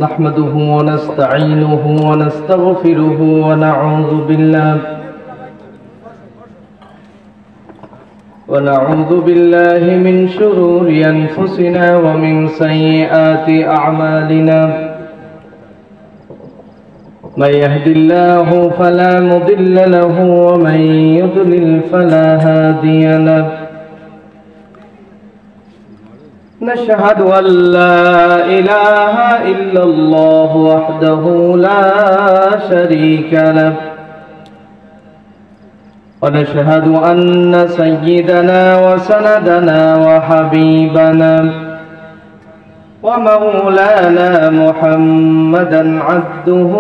نحمده ونستعينه ونستغفره ونعوذ بالله من شرور أنفسنا ومن سيئات أعمالنا. من يهد الله فلا مضل له ومن يضلل فلا هادي له. نشهد أن لا إله إلا الله وحده لا شريك له، ونشهد أن سيدنا وسندنا وحبيبنا ومولانا محمدا عبده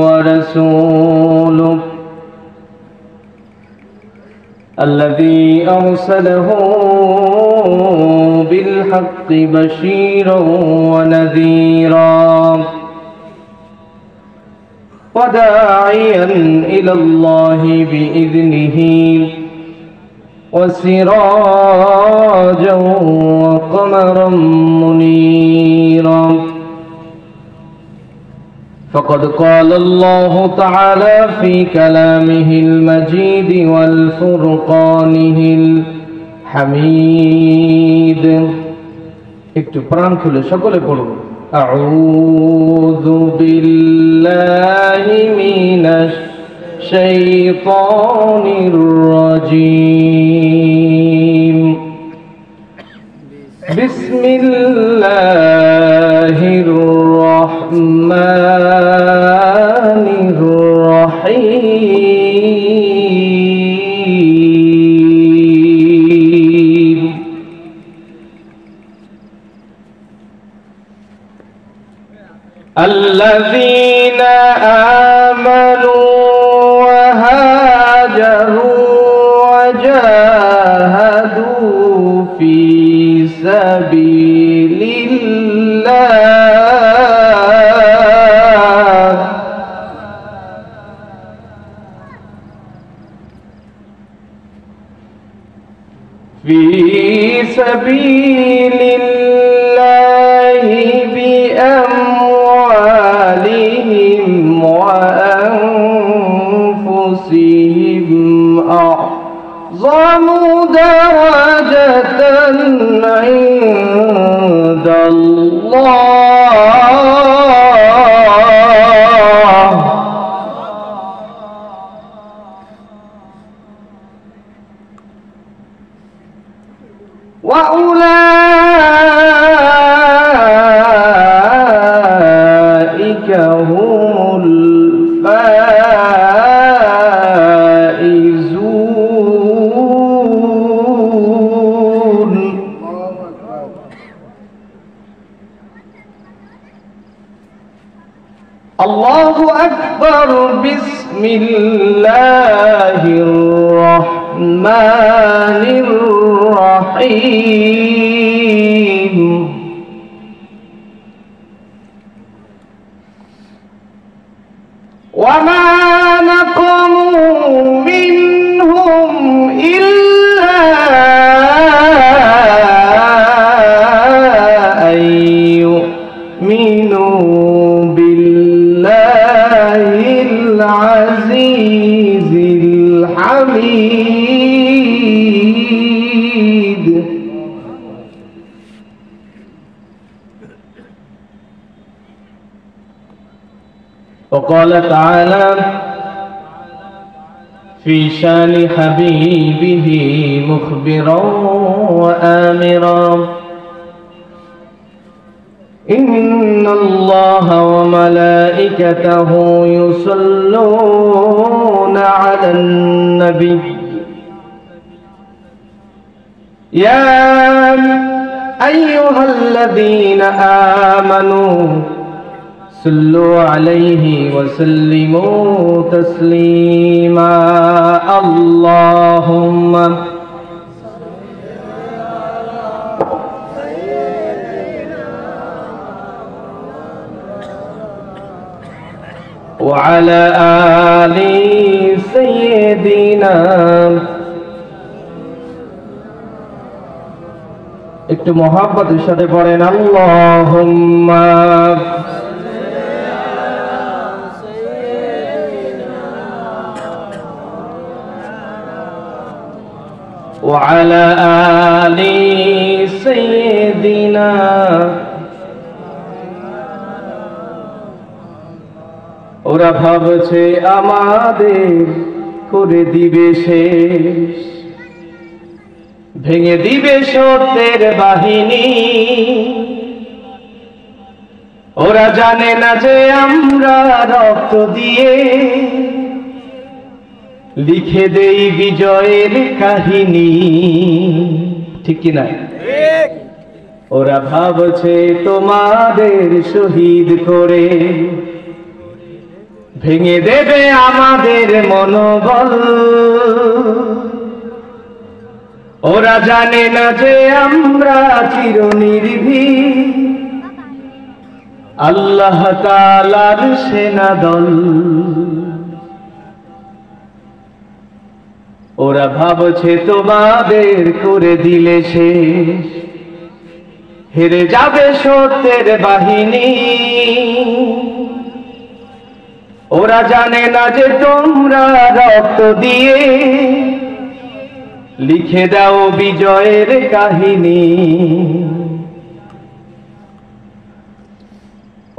ورسوله الذي أرسله بالحق بشيرا ونذيرا وداعيا إلى الله بإذنه وسراجا وقمرا منيرا. فقد قال الله تعالى في كلامه المجيد والفرقانه الحميد. একটু প্রাণ খুলে সকলে পড়ুন। আউযু বিল্লাহি মিনাশ শাইতানির রাজীম। বিসমিল্লাহির রহমানির রহিম। الذين آمنوا وهاجروا وجاهدوا في سبيل الله بأموالهم وأنفسهم أعظم درجة عند الله وأولئك هم الفائزون. الله أكبر. بسم الله الرحمن الرحيم. وما نقموا منهم إلا أن يؤمنوا بالله العزيز الحميد. وقال تعالى في شان حبيبه مخبرا وآمرا: إن الله وملائكته يصلون على النبي يا أيها الذين آمنوا صلوا عليه وسلموا تسليما. اللهم وعلى آل سيدنا একটু মহব্বতের সাথে পড়েন আল্লাহুম্মা ওয়া আলা আলি সাইয়্যিদিনা। ওরা ভাবছে আমাদের করে দিবে শেষ, ভেঙে দিবে সত্যের বাহিনী। ওরা জানে না যে আমরা রক্ত দিয়ে লিখে দেই বিজয়ের কাহিনী, ঠিক কি না? ওরা ভাবছে তোমাদের শহীদ করে ভেঙে দেবে আমাদের মনোবল। ওরা জানে না যে আমরা চিরনির্ভীক আল্লাহ তাআলার সেনাদল। ওরা ভাবছে তোমাদের করে দিলে শেষ, হেরে যাবে সত্যের বাহিনী। ওরা জানে না যে তোমরা রক্ত দিয়ে লিখে দাও বিজয়ের কাহিনী।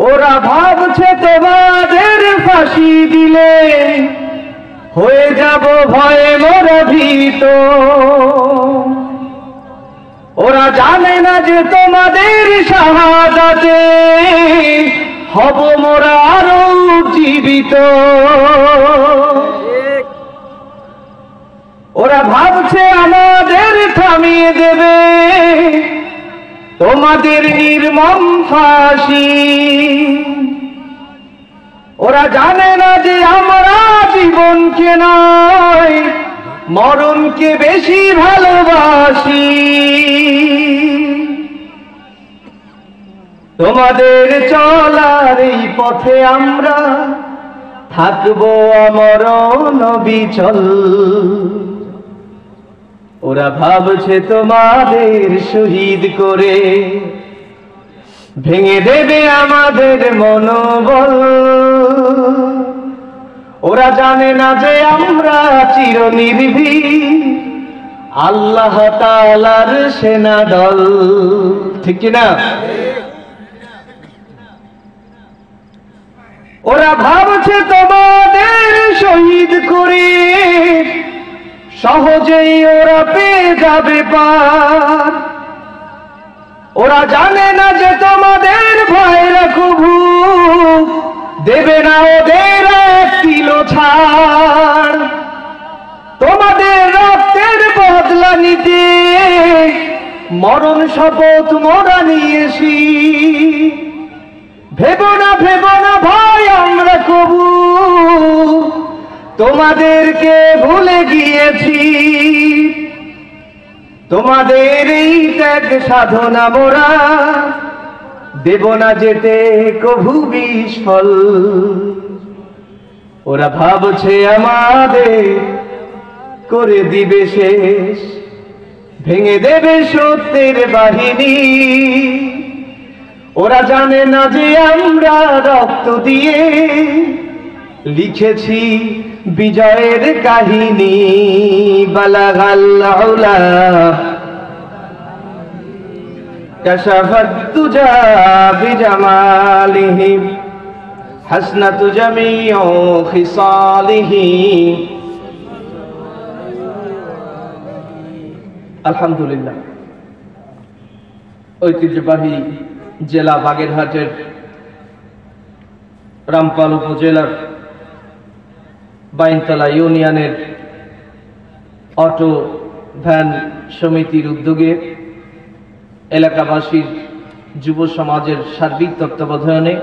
ওরা ভাবছে তোমাদের ফাঁসি দিলে হয়ে যাব ভয়ে মোরা ভীত। ওরা জানে না যে তোমাদের শাহাদাতে হব মোরা আরো জীবিত। ওরা ভাবছে আমাদের থামিয়ে দেবে তোমাদের নির্মম ফাঁসি। ওরা জানে না যে আমরা জীবনকে নয় মরণকে বেশি ভালোবাসি। তোমাদের চলার এই পথে আমরা থাকবো আমরণ অবিচল। ওরা ভাবছে তোমাদের শহীদ করে ভেঙে দেবে আমাদের মনোবল। ওরা জানে না যে আমরা চিরনির্ভীক আল্লাহ তাআলার সেনাদল, ঠিক কি না? ওরা ভাবছে তোমাদের শহীদ করে সহজেই ওরা পেয়ে যাবে পার। ওরা জানে না যে তোমাদের ভাইরা কবু দেবে না ওদের এক কিলো ছাড়। তোমাদের রক্তের বদলা নিতে মরণ শপথ মোরা নিয়েছি। ভেবো না ভাই আমরা কবু তোমাদেরকে ভুলে গিয়েছি। তোমাদের এই ত্যাগ সাধনা মোরা দেব না যেতে কভু বিস্ফল। ওরা ভাবছে আমাদের করে দিবে শেষ, ভেঙে দেবে সত্যের বাহিনী। ওরা জানে না যে আমরা রক্ত দিয়ে লিখেছি বিজয়ের কাহিনী। বালাগাল উলা কাশাফাত তুজা বিজামালিহি হাসনাতু জামিউ খিসালিহি। আলহামদুলিল্লাহ, ঐতিহ্যবাহী জেলা বাগেরহাটের রামপাল উপজেলার বাইনতলা ইউনিয়নের অটো ভ্যান সমিতির উদ্যোগে এলাকাবাসীর যুব সমাজের সার্বিক তত্ত্বাবধানে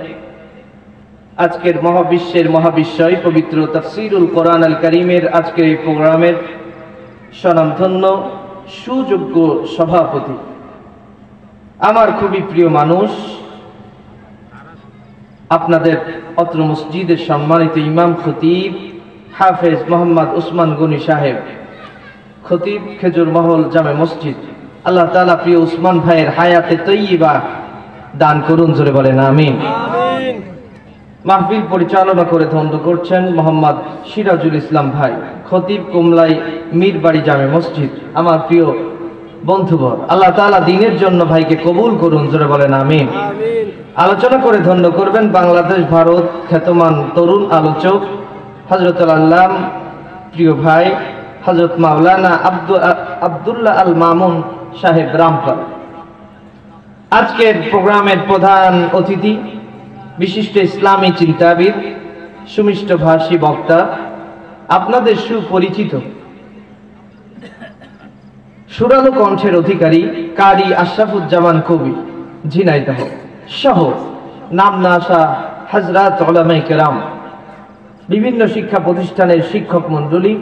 আজকের মহাবিশ্বের মহাবিশ্বয় পবিত্র তাফসীরুল কোরআন আল কারীমের আজকের এই প্রোগ্রামের স্বনামধন্য সুযোগ্য সভাপতি, আমার খুবই প্রিয় মানুষ, আপনাদের অত্র মসজিদের সম্মানিত ইমাম খতিব হাফেজ মোহাম্মদ উসমান গনি সাহেব, খতিব খেজুর মহল জামে মসজিদ, আল্লাহ তাআলা প্রিয় উসমান ভাইয়ের হায়াতে তৈয়বা দান করুন, জোরে বলেন আমিন। মাহফিল পরিচালনা করে ধন্য করছেন মোহাম্মদ সিরাজুল ইসলাম ভাই, খতিব কুমলাই মীরবাড়ি জামে মসজিদ। আমার প্রিয় বন্ধুবর, আল্লাহ তাআলা দ্বীনের জন্য ভাইকে কবুল করুন, জোরে বলেন আমিন। আলোচনা করে ধন্য করবেন বাংলাদেশ ভারত খ্যাতমান তরুণ আলোচক হযরতুল আল্লাম প্রিয় ভাই হযরত মাওলানা আব্দুল্লাহ আল মামুন সাহেব রামপাল। আজকের প্রোগ্রামের প্রধান অতিথি বিশিষ্ট ইসলামী চিন্তাবিদ, সুমিষ্ট ভাষী বক্তা, আপনাদের সুপরিচিত সুরালো কণ্ঠের অধিকারী কারি আশরাফুজ্জামান কবি ঝিনাইদহ সহ নাম না আসা হযরত উলামায়ে কেরাম, বিভিন্ন শিক্ষা প্রতিষ্ঠানের শিক্ষক মণ্ডলী,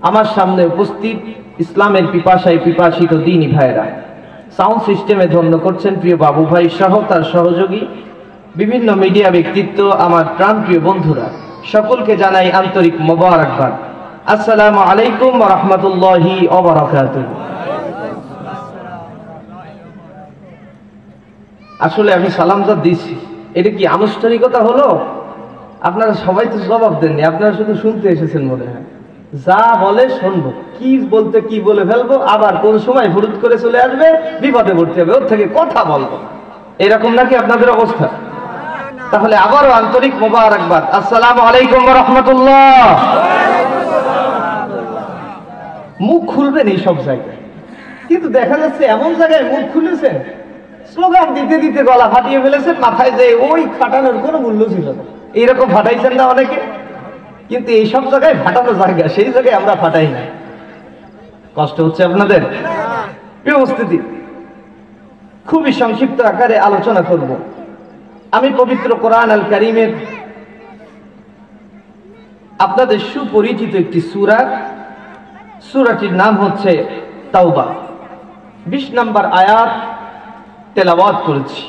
আমার সামনে উপস্থিত ইসলামের পিপাসায় পিপাসিত দ্বীনী ভাইরা, সাউন্ড সিস্টেমে ধন্য করছেন প্রিয় বাবু ভাই সহ তার সহযোগী, বিভিন্ন মিডিয়া ব্যক্তিত্ব, আমার প্রাণপ্রিয় বন্ধুরা, সকলকে জানাই আন্তরিক মোবারকবাদ। আসসালামু আলাইকুম ওয়া রাহমাতুল্লাহি ওয়া বারাকাতুহু। আসলে আমি সালামটা দিছি, এটা কি আনুষ্ঠানিকতা হলো? আপনারা সবাই তো জবাব দেননি, আপনারা শুধু শুনতে এসেছেন মনে হয়। যা বলে শুনবো, কি বলতে কি বলে ফেলবো, আবার কোন সময় হুরুত করে চলে আসবে, বিপদে পড়তে হবে, ওর থেকে কথা বলবো, এরকম নাকি আপনাদের অবস্থা? তাহলে আবারও আন্তরিক মোবারকবাদ। আসসালামু আলাইকুম ওয়া রাহমাতুল্লাহ। মুখ খুলবেন এই সব জায়গায়, কিন্তু দেখা যাচ্ছে এমন জায়গায় মুখ খুলেছেন, স্লোগান দিতে দিতে গলা ফাটিয়ে ফেলেছেন, মাথায় যে ওই ফাটানোর কোনো মূল্য ছিল না, এইরকম ফাটাইছেন না অনেকে। কিন্তু এই সব জায়গায় ফাটানো জায়গা, সেই জায়গায় আমরা ফাটাই না। কষ্ট হচ্ছে আপনাদের? প্রিয় উপস্থিতি, খুবই সংক্ষিপ্ত আকারে আলোচনা করব। আমি পবিত্র কোরআন আল কারীমের আপনাদের সুপরিচিত একটি সূরা, সূরাটির নাম হচ্ছে তাওবা, 20 নম্বর আয়াত তেলাওয়াত করেছি।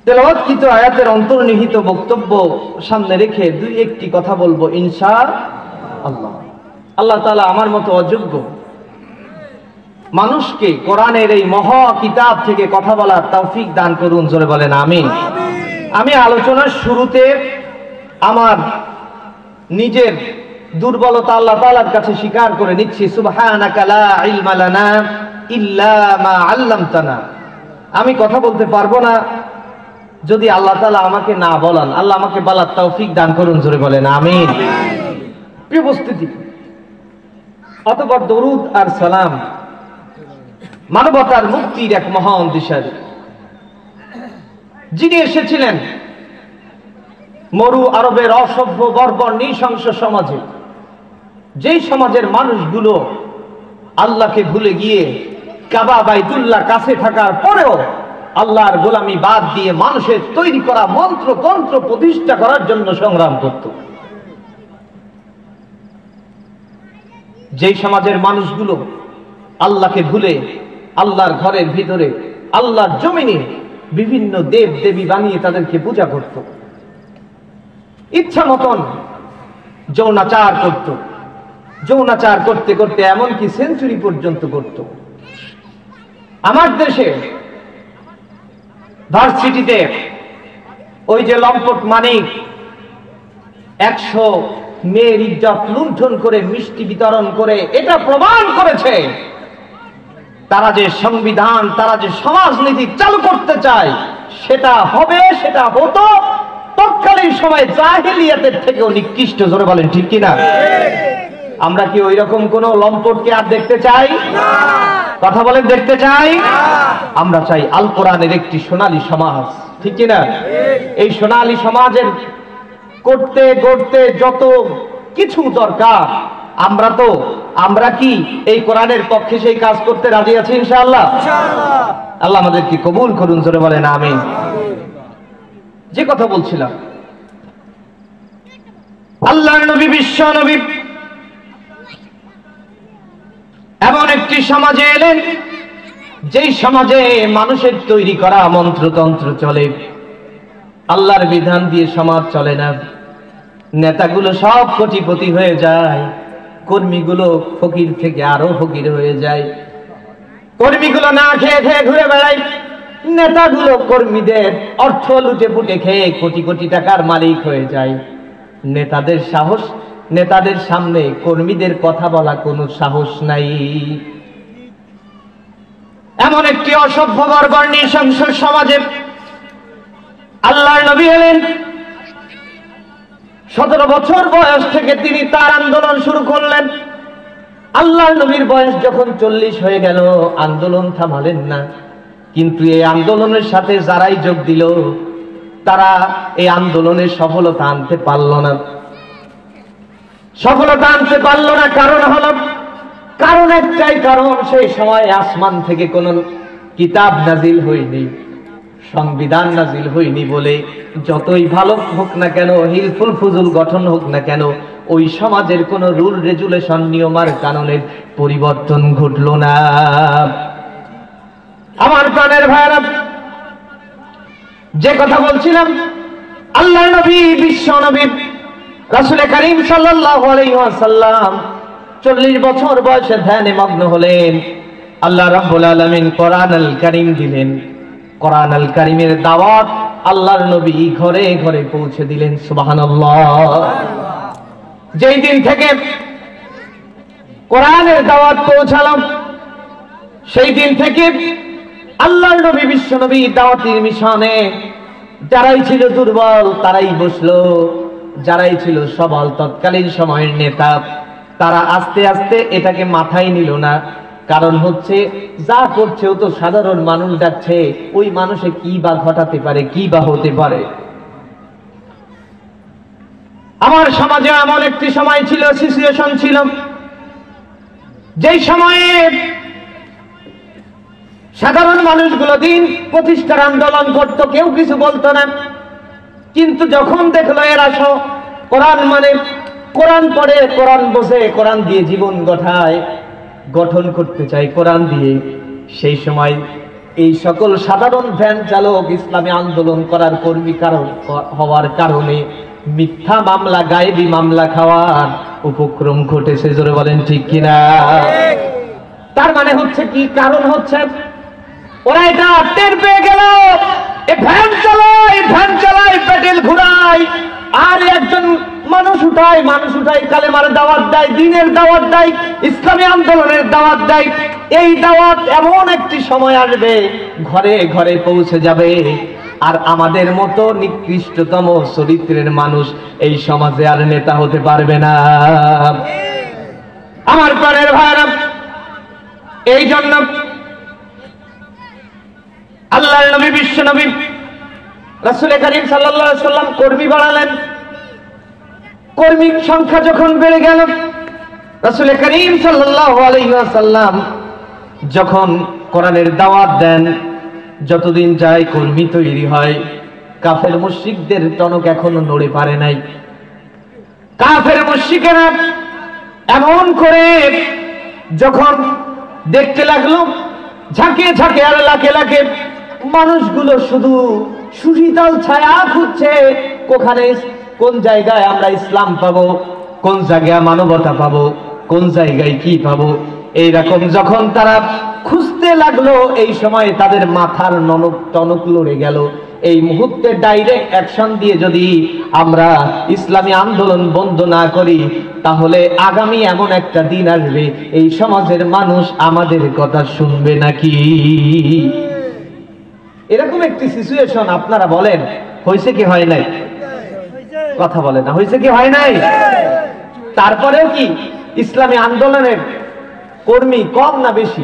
তেলাওয়াতকৃত আয়াতের অন্তর্নিহিত বক্তব্য সামনে রেখে দুই একটি কথা বলবো ইনশাআল্লাহ। আল্লাহ তাআলা আমার মতো অযোগ্য মানুষকে কোরআনের এই মহা কিতাব থেকে কথা বলার তৌফিক দান করুন, জোরে বলেন আমিন। আমি আলোচনার শুরুতে আমার নিজের দুর্বলতা আল্লাহ তাআলার কাছে স্বীকার করে নিচ্ছি। সুবহানাকা লা ইলমা লানা ইল্লা মা আল্লামতানা। আমি কথা বলতে পারবো না যদি আল্লাহ তাআলা আমাকে না বলান। আল্লাহ আমাকে বলার তৌফিক দান করুন, জোরে বলেন আমিন। প্রিয় উপস্থিতি, অতঃপর দরুদ আর সালাম মানবতার মুক্তির এক মহান দিশারি, যিনি এসেছিলেন মরু আরবের অসভ্য বর্বর নৃশংস সমাজে, যেই সমাজের মানুষগুলো আল্লাহকে ভুলে গিয়ে কাবা বাইতুল্লাহ কাছে থাকার পরেও আল্লাহর গোলামি বাদ দিয়ে মানুষের তৈরি করা মন্ত্র তন্ত্র প্রতিষ্ঠা করার জন্য সংগ্রাম করত। যেই সমাজের মানুষগুলো আল্লাহকে ভুলে আল্লাহর ঘরের ভিতরে আল্লাহর জমিনে বিভিন্ন দেব দেবী বানিয়ে তাদেরকে পূজা করত, ইচ্ছা মতন যৌনাচার করত, যৌনাচার করতে করতে এমনকি সেঞ্চুরি পর্যন্ত করত। আমার দেশে ভার্সিটিতে ওই যে লম্পট মানিক 100 মেয়ের ইজ্জত লুণ্ঠন করে মিষ্টি বিতরণ করে এটা প্রমাণ করেছে তারা যে সংবিধান, তারা যে সমাজনীতি চালু করতে চায়, সেটা হবে, সেটা হতো তৎকালীন সময় জাহেলিয়াতের থেকেও নিকৃষ্ট, জোরে বলেন ঠিক কিনা? আমরা কি ওই রকম কোন লম্পটকে আর দেখতে চাই না? কথা বলেন, দেখতে চাই? আমরা চাই আল কোরআনের একটি সোনালী সমাজ, ঠিক কিনা? এই সোনালী সমাজের করতে করতে যত কিছু দরকার, আমরা কি এই কোরআনের পক্ষে সেই কাজ করতে রাজি আছি ইনশাআল্লাহ? আল্লাহ আমাদেরকে কবুল করুন, জোরে বলেন আমিন। যে কথা বলছিলাম, আল্লাহর নবী, বিশ্ব নবী এমন একটি সমাজে এলেন যেই সমাজে মানুষের তৈরি করা মন্ত্রতন্ত্র চলে, আল্লাহর বিধান দিয়ে সমাজ চলে না। নেতাগুলো সব কোটিপতি হয়ে যায়, কর্মীগুলো ফকির থেকে আরো ফকির হয়ে যায়, কর্মীগুলো না খেয়ে খেয়ে ঘুরে বেড়ায়, নেতাগুলো কর্মীদের অর্থ লুটে পুটে খেয়ে কোটি কোটি টাকার মালিক হয়ে যায়। নেতাদের সাহস, নেতাদের সামনে কর্মীদের কথা বলা কোনো সাহস নাই। এমন একটি অসভ্য বর্বর নৃশংস সমাজে আল্লাহর নবী এলেন। 17 বছর বয়স থেকে তিনি তার আন্দোলন শুরু করলেন। আল্লাহর নবীর বয়স যখন 40 হয়ে গেল, আন্দোলন থামালেন না। কিন্তু এই আন্দোলনের সাথে যারাই যোগ দিল, তারা এই আন্দোলনের সফলতা আনতে পারল না। সফলতা আনতে পারল না কারণ একটাই কারণ, সেই সময় আসমান থেকে কোন কিতাব নাজিল হয়নি, সংবিধান নাজিল হয়নি বলে যতই ভালো হোক না কেন, হিলফুল ফুজুল গঠন হোক না কেন, ওই সমাজের কোন রুল রেজুলেশন নিয়মার কানুনের পরিবর্তন ঘটল না। আমার প্রাণের ভাইরা, যে কথা বলছিলাম, আল্লাহর নবী, বিশ্ব নবী রাসূল করিম সাল্লাল্লাহু আলাইহি ওয়াসাল্লাম 40 বছর বয়সে ধ্যানে মগ্ন হলেন। আল্লাহ রাব্বুল আলামিন কোরআনুল কারীম দিলেন। কোরআনুল কারীমের দাওয়াত আল্লাহর নবী ঘরে ঘরে পৌঁছে দিলেন। সুবহানাল্লাহ। যেই দিন থেকে কোরআনের দাওয়াত পৌঁছালো, সেই দিন থেকে আল্লাহর নবী, বিশ্ব নবী দাওয়াতের মিশনে যারাই ছিল দুর্বল তারাই বসলো, যারাই ছিল সবল তৎকালীন সময়ের নেতা তারা আস্তে আস্তে এটাকে মাথায় নিল না। কারণ হচ্ছে, যা করছে ও তো সাধারণ মানুষ ডাকছে, ওই মানুষে কি বা ঘটাতে পারে, কি বা হতে পারে। আমার সমাজে এমন একটি সময় ছিল, সিচুয়েশন ছিল, যেই সময়ে সাধারণ মানুষগুলো দিন প্রতিষ্ঠার আন্দোলন করত, কেউ কিছু বলতো না। কিন্তু যখন দেখলো এরা কোরআন মানে কোরআন পড়ে, কোরআন বসে, কোরআন দিয়ে জীবন গঠন করতে চাই কোরআন দিয়ে, সেই সময় এই সকল সাধারণ ভ্যান চালক ইসলামী আন্দোলন করার কর্মী হওয়ার কারণে মিথ্যা মামলা, গায়েবী মামলা খাওয়ার উপক্রম ঘটেছে। জোরে বলেন ঠিক কিনা? তার মানে হচ্ছে কি, কারণ হচ্ছে ওরা এটা টের পেয়ে গেল, ভ্যান চালায়, পেটেল ঘুরায়, আর একজন মানুষ উঠায় কালেমার দাওয়াত দেয়, দ্বীনের দাওয়াত দেয়, ইসলামী আন্দোলনের দাওয়াত দেয়। এই দাওয়াত এমন একটি সময় আসবে, ঘরে ঘরে পৌঁছে যাবে, আর আমাদের মতো নিকৃষ্টতম চরিত্রের মানুষ এই সমাজে আর নেতা হতে পারবে না। আমার প্রাণের ভাইরা, এই জন্য আল্লাহর নবী, বিশ্ব নবী রাসূল করিম সাল্লাল্লাহু আলাইহি ওয়াসাল্লাম কর্মী বাড়ালেন। কর্মীর সংখ্যা যখন বেড়ে গেল, রাসূল করিম সাল্লাল্লাহু আলাইহি ওয়াসাল্লাম যখন কোরআনের দাওয়াত দেন, যতদিন যায় কর্মী তৈরি হয়। কাফের মুশরিকদের টনক এখনো নড়ে পারে নাই। কাফের মুশরিকেরা এমন করে যখন দেখতে লাগলো, ঝাঁকে ঝাঁকে আর লাখে লাখে মানুষগুলো শুধু সুশীতল ছায়া খুঁজছে, কোন জায়গায় আমরা ইসলাম পাবো, কোন জায়গায় মানবতা পাবো, কোন জায়গায় কি পাবো, এইরকম যখন তারা খুঁজতে লাগলো, এই সময় তাদের মাথার টনক লড়ে গেল। এই মুহূর্তে ডাইরেক্ট অ্যাকশন দিয়ে যদি আমরা ইসলামী আন্দোলন বন্ধ না করি, তাহলে আগামী এমন একটা দিন আসবে, এই সমাজের মানুষ আমাদের কথা শুনবে নাকি? এরকম একটি সিচুয়েশন আপনারা বলেন হয়েছে কি হয় নাই? কথা বলে না, হয়েছে কি হয় নাই? তারপরেও কি ইসলামী আন্দোলনের কর্মী কম না বেশি?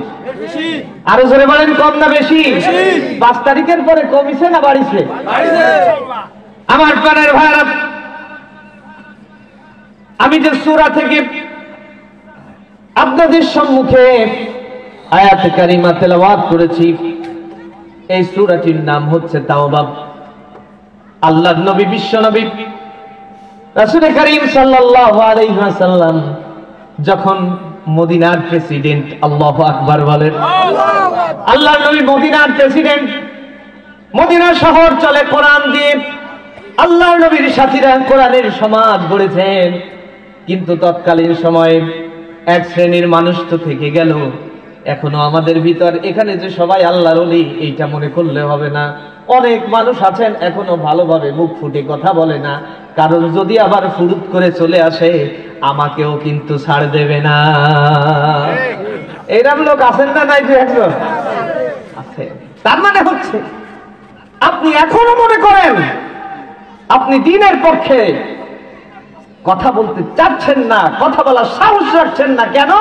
আরো জোরে বলেন, কম না বেশি? 5 তারিখের পরে কমিছে না বাড়িছে? আমার প্রাণের ভাইরা, আমি যে সূরা থেকে আপনাদের সম্মুখে আয়াতে কারিমা তেলাওয়াত করেছি, এই সূরাটির নাম হচ্ছে তাওবা। আল্লাহর নবী, বিশ্ব নবী রাসূল করিম সাল্লাল্লাহু আলাইহি ওয়াসাল্লাম যখন মদিনার প্রেসিডেন্ট, আল্লাহু আকবার বলেন, আল্লাহর নবী মদিনার প্রেসিডেন্ট, মদিনা শহর চলে কোরআন দিয়ে, আল্লাহর নবীর সাথীরা কোরআনের সমাজ গড়েছেন। কিন্তু তৎকালীন সময়ে এক শ্রেণীর মানুষ তো থেকে গেল, এখনো আমাদের ভিতর এখানে যে সবাই আল্লাহর ওলি এইটা মনে করলে হবে না। অনেক মানুষ আছেন এখনো ভালোভাবে মুখ ফুটে কথা বলে না, কারণ যদি আবার ফুরুত করে চলে আসে আমাকেও কিন্তু ছাড় দেবে না। এরকম লোক আছেন না? নাই? একজন আছে। তার মানে হচ্ছে আপনি এখনো মনে করেন আপনি দ্বীনের পক্ষে কথা বলতে চাচ্ছেন না, কথা বলার সাহস রাখছেন না। কেন?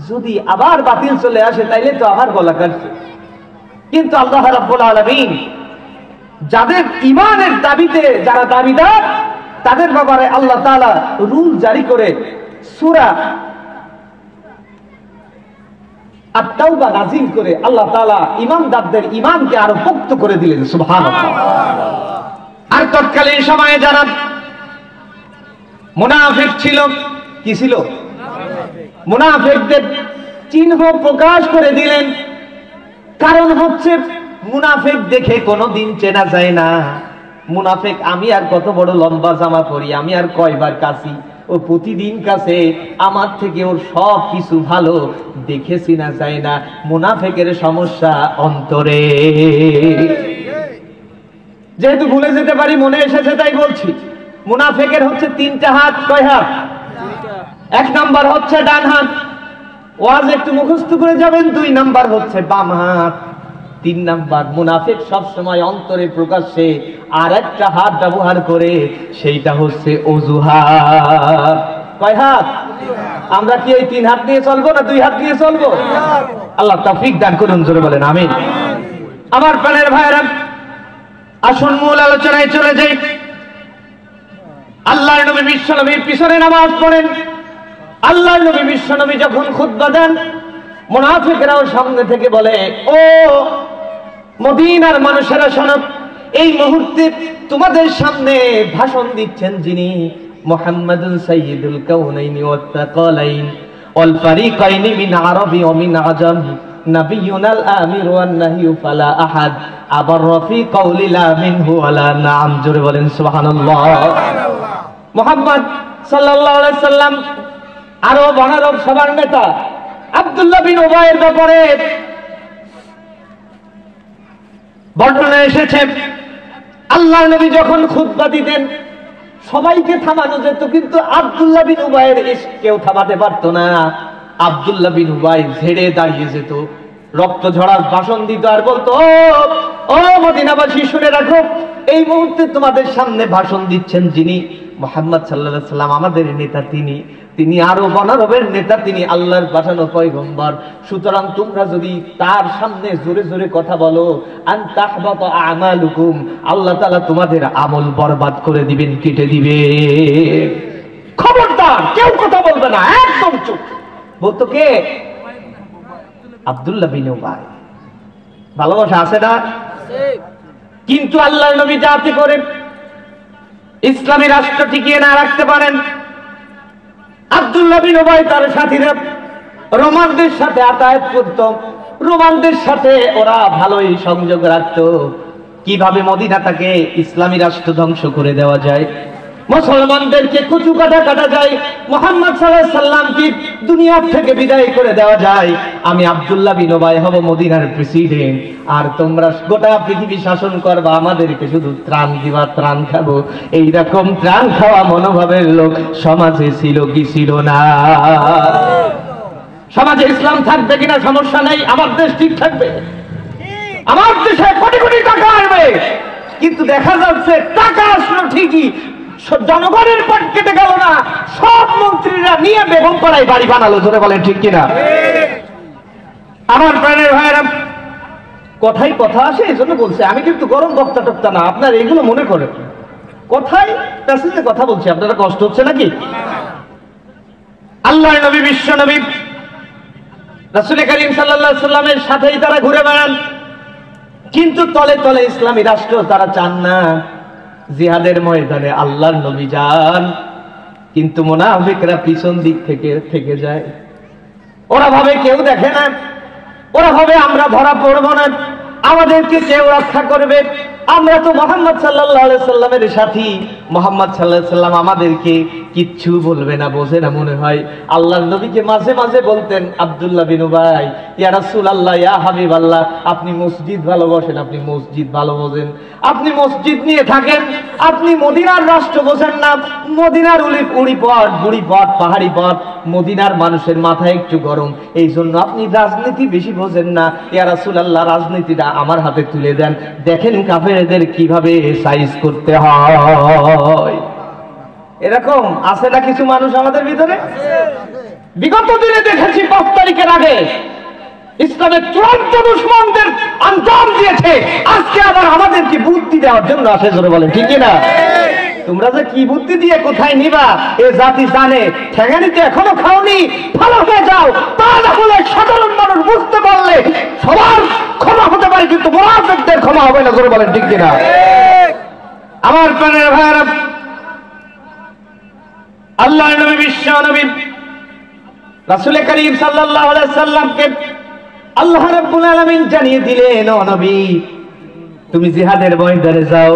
যদি আবার বাতিল চলে আসে তাইলে তো আবার গলা কাটবে। কিন্তু আল্লাহ রাব্বুল আলামিন যাদের ঈমানের দাবিতে যারা দাবিদার তাদের ব্যাপারে আল্লাহ তাআলা রুল জারি করে সূরা আত-তাওবা নাযিল করে আল্লাহ তাআলা ঈমানদারদের ঈমানকে আরো পোক্ত করে দিলেন। সুবহানাল্লাহ। আর তৎকালীন সময়ে যারা মুনাফিক ছিল, কি ছিল? মুনাফিকদের চিহ্ন প্রকাশ করে দিলেন। কারণ হচ্ছে মুনাফিক দেখে কোনোদিন চেনা যায় না। মুনাফিক আমি আর কত বড় লম্বা জামা পরি, আমি আর কয়বার কাছি, ও প্রতিদিন কাছে, আমার থেকে ওর সব কিছু ভালো, দেখে চিনা যায় না। মুনাফিকের সমস্যা অন্তরে। যেহেতু ভুলে যেতে পারি মনে এসেছে তাই বলছি। মুনাফিকের হচ্ছে তিনটা হাত। কয় হাত? এক নাম্বার হচ্ছে ডান হাত, ওয়াজ একটু মুখস্থ করে যাবেন। দুই নাম্বার হচ্ছে বাম হাত। তিন নাম্বার মুনাফিক সব সময় অন্তরে প্রকাশ্যে আর একটা হাত ব্যবহার করে, সেইটা হচ্ছে অজুহাত। কয় হাত? আমরা কি এই তিন হাত নিয়ে চলবো না দুই হাত নিয়ে চলবো? আল্লাহ তৌফিক দান করুন, জোরে বলেন আমিন। আমার প্রাণের ভাইরা, আসুন মূল আলোচনায় চলে যাই। আল্লাহর নবী বিশ্ব নবীর পিছনে নামাজ পড়েন। আল্লাহর নবী বিশ্ব নবী যখন খুতবা দেন, মুনাফিকরাও সামনে থেকে বলে, ও মদিনার মানুষেরা শোনো, এই মুহূর্তে তোমাদের সামনে ভাষণ দিচ্ছেন যিনি, মুহাম্মাদুন সাইয়্যিদুল কাউনাইনি ওয়াত তাকালাইন ওয়াল ফারিকাইনি মিন আরবি ওয়া মিন আজাম, নাবিয়ুনাল আমির ওয়ান নাহিয়ু ফালা আহাদ আবার ফি কাউলি লা মিনহু ওয়ালা নাম। জোরে বলেন সুবহানাল্লাহ। মুহাম্মদ সাল্লাল্লাহু আলাইহি সাল্লাম আরব অনারব সবার নেতা আব্দুল্লাহ বিন উবাইয়ের ব্যাপারে বর্ণনা এসেছে, আল্লাহর নবী যখন খুতবা দিতেন সবাইকে থামানো যেত, কিন্তু আব্দুল্লাহ বিন উবাইয়ের কেউ থামাতে পারতো না। আব্দুল্লাহ বিন উবাই ঝেড়ে দাঁড়িয়ে যেত, রক্ত ঝরার ভাষণ দিত আর বলতো, ও মদিনাবাসী শুনে রাখো, এই মুহূর্তে তোমাদের সামনে ভাষণ দিচ্ছেন যিনি, মুহাম্মদ সাল্লাল্লাহু আলাইহি সাল্লাম আমাদের নেতা, তিনি আরো অনারবের নেতা, তিনি আল্লাহর পাঠানো পয়গম্বর। সুতরাং তোমরা যদি তার সামনে জোরে জোরে কথা বলো, আন তাহবাতা আমালুকুম, আল্লাহ তাআলা তোমাদের আমল বরবাদ করে দিবেন, কেটে দিবে। খবরদার কেউ কথা বলবে না, একদম চুপ। বলতো কে? আব্দুল্লাহ বিন উবাই। ভালোবাসা আছে না? কিন্তু আল্লাহর নবী যাতে করে ইসলামী রাষ্ট্র টিকিয়ে না রাখতে পারেন, আব্দুল্লাহ বিন উবাই তার সাথীরা রোমানদের সাথে আতায়াত করত, রোমানদের সাথে ওরা ভালোই সংযোগ রাখত। কিভাবে মদিনাটাকে ইসলামী রাষ্ট্র ধ্বংস করে দেওয়া যায়, মুসলমানদেরকে কুচু কাটা যায়, মুহাম্মদ সাল্লাল্লাহু আলাইহি সাল্লামকে দুনিয়ার থেকে বিদায় করে দেওয়া যায়। আমি আব্দুল্লাহ বিন উবাই হব মদিনার প্রেসিডেন্ট, আর তোমরা গোটা পৃথিবী শাসন করবা, আমাদেরকে শুধু ত্রাণ দিবা, ত্রাণ খাবো। এইরকম ত্রাণ খাওয়া মনোভাবের লোক সমাজে ছিল কি ছিল না? সমাজে ইসলাম থাকবে কিনা সমস্যা নেই, আমার দেশ ঠিক থাকবে। আমার দেশে কোটি কোটি টাকা আসবে, কিন্তু দেখা যাচ্ছে টাকা আসলো ঠিকই, জনগণের পট কেটে গেল না। সব মন্ত্রীরা নিয়ে বেগম পাড়ায় বাড়ি বানালো। ধরে বলেন ঠিক কিনা? আমার প্রাণের ভাইয়েরা, কথাই কথা আসে, এই জন্য বলছে। আমি কিন্তু গরম বক্তা টক্তা না, আপনার এগুলো মনে করেন। কথাই প্যাসেজে কথা বলছি, আপনারা কষ্ট হচ্ছে নাকি? আল্লাহর নবী বিশ্ব নবী রাসূল করিম সাল্লাল্লাহু আলাইহি সাল্লামের সাথেই তারা ঘুরে বেড়ান, কিন্তু তলে তলে ইসলামী রাষ্ট্র তারা চান না। জিহাদের ময়দানে আল্লাহর নবী যান, কিন্তু মুনাফিকরা পিছন দিক থেকে যায়। ওরা ভাবে কেউ দেখে না, ওরা ভাবে আমরা ধরা পড়বো না, আমাদেরকে কেউ রক্ষা করবে। আমরা তো মুহাম্মদ সাল্লাল্লাহু আলাইহি সাল্লামের সাথী, মুহাম্মদ সাল্লাল্লাহু আলাইহি সাল্লাম আমাদেরকে কিচ্ছু বলবে না, বোঝে না মনে হয়। আল্লাহর নবীকে মাঝে মাঝে বলতেন আব্দুল্লাহ বিন উবাই, ইয়া রাসূলুল্লাহ, ইয়া হাবিবাল্লাহ, আপনি মসজিদ ভালোবাসেন, আপনি মসজিদ ভালো বোঝেন, আপনি মসজিদ নিয়ে থাকেন, আপনি মদিনার রাষ্ট্র বোঝেন না, মদিনার উড়ি পথ, বুড়ি পথ, পাহাড়ি পথ, মদিনার মানুষের মাথায় একটু গরম, এই জন্য আপনি রাজনীতি বেশি বোঝেন না। ইয়া রাসূলুল্লাহ, রাজনীতিটা আমার হাতে তুলে দেন, দেখেন কাফেরদের কিভাবে সাইজ করতে হয়। এরকম আছে না কিছু মানুষ আমাদের ভিতরে? বিগত দিনে দেখেছি 5 তারিখের আগে ইসলামের চূড়ান্ত দুশমনদের আঞ্জাম দিয়েছে, আজকে আবার আমাদেরকে বুদ্ধি দেওয়ার জন্য আসে। জোরে বলেন ঠিক কি না? তোমরা যে কি বুদ্ধি দিয়ে কোথায় নিবা এ জাতি জানে। ঠেঙানিতে এখনো খাওনি, ভালো হয়ে যাও, তা না হলে সাধারণ মানুষ বুঝতে পারলে সবার ক্ষমা হতে পারে, কিন্তু মুনাফিকদের ক্ষমা হবে না। জোরে বলেন ঠিক কি না? আমার প্রাণের ভাইরা, আল্লাহর নবী, বিশ্ব নবী রাসূল করিম সাল্লাল্লাহু আলাইহি সাল্লামকে আল্লাহ রাব্বুল আলামিন জানিয়ে দিলেন, ও নবী, তুমি জিহাদের ময়দানে যাও।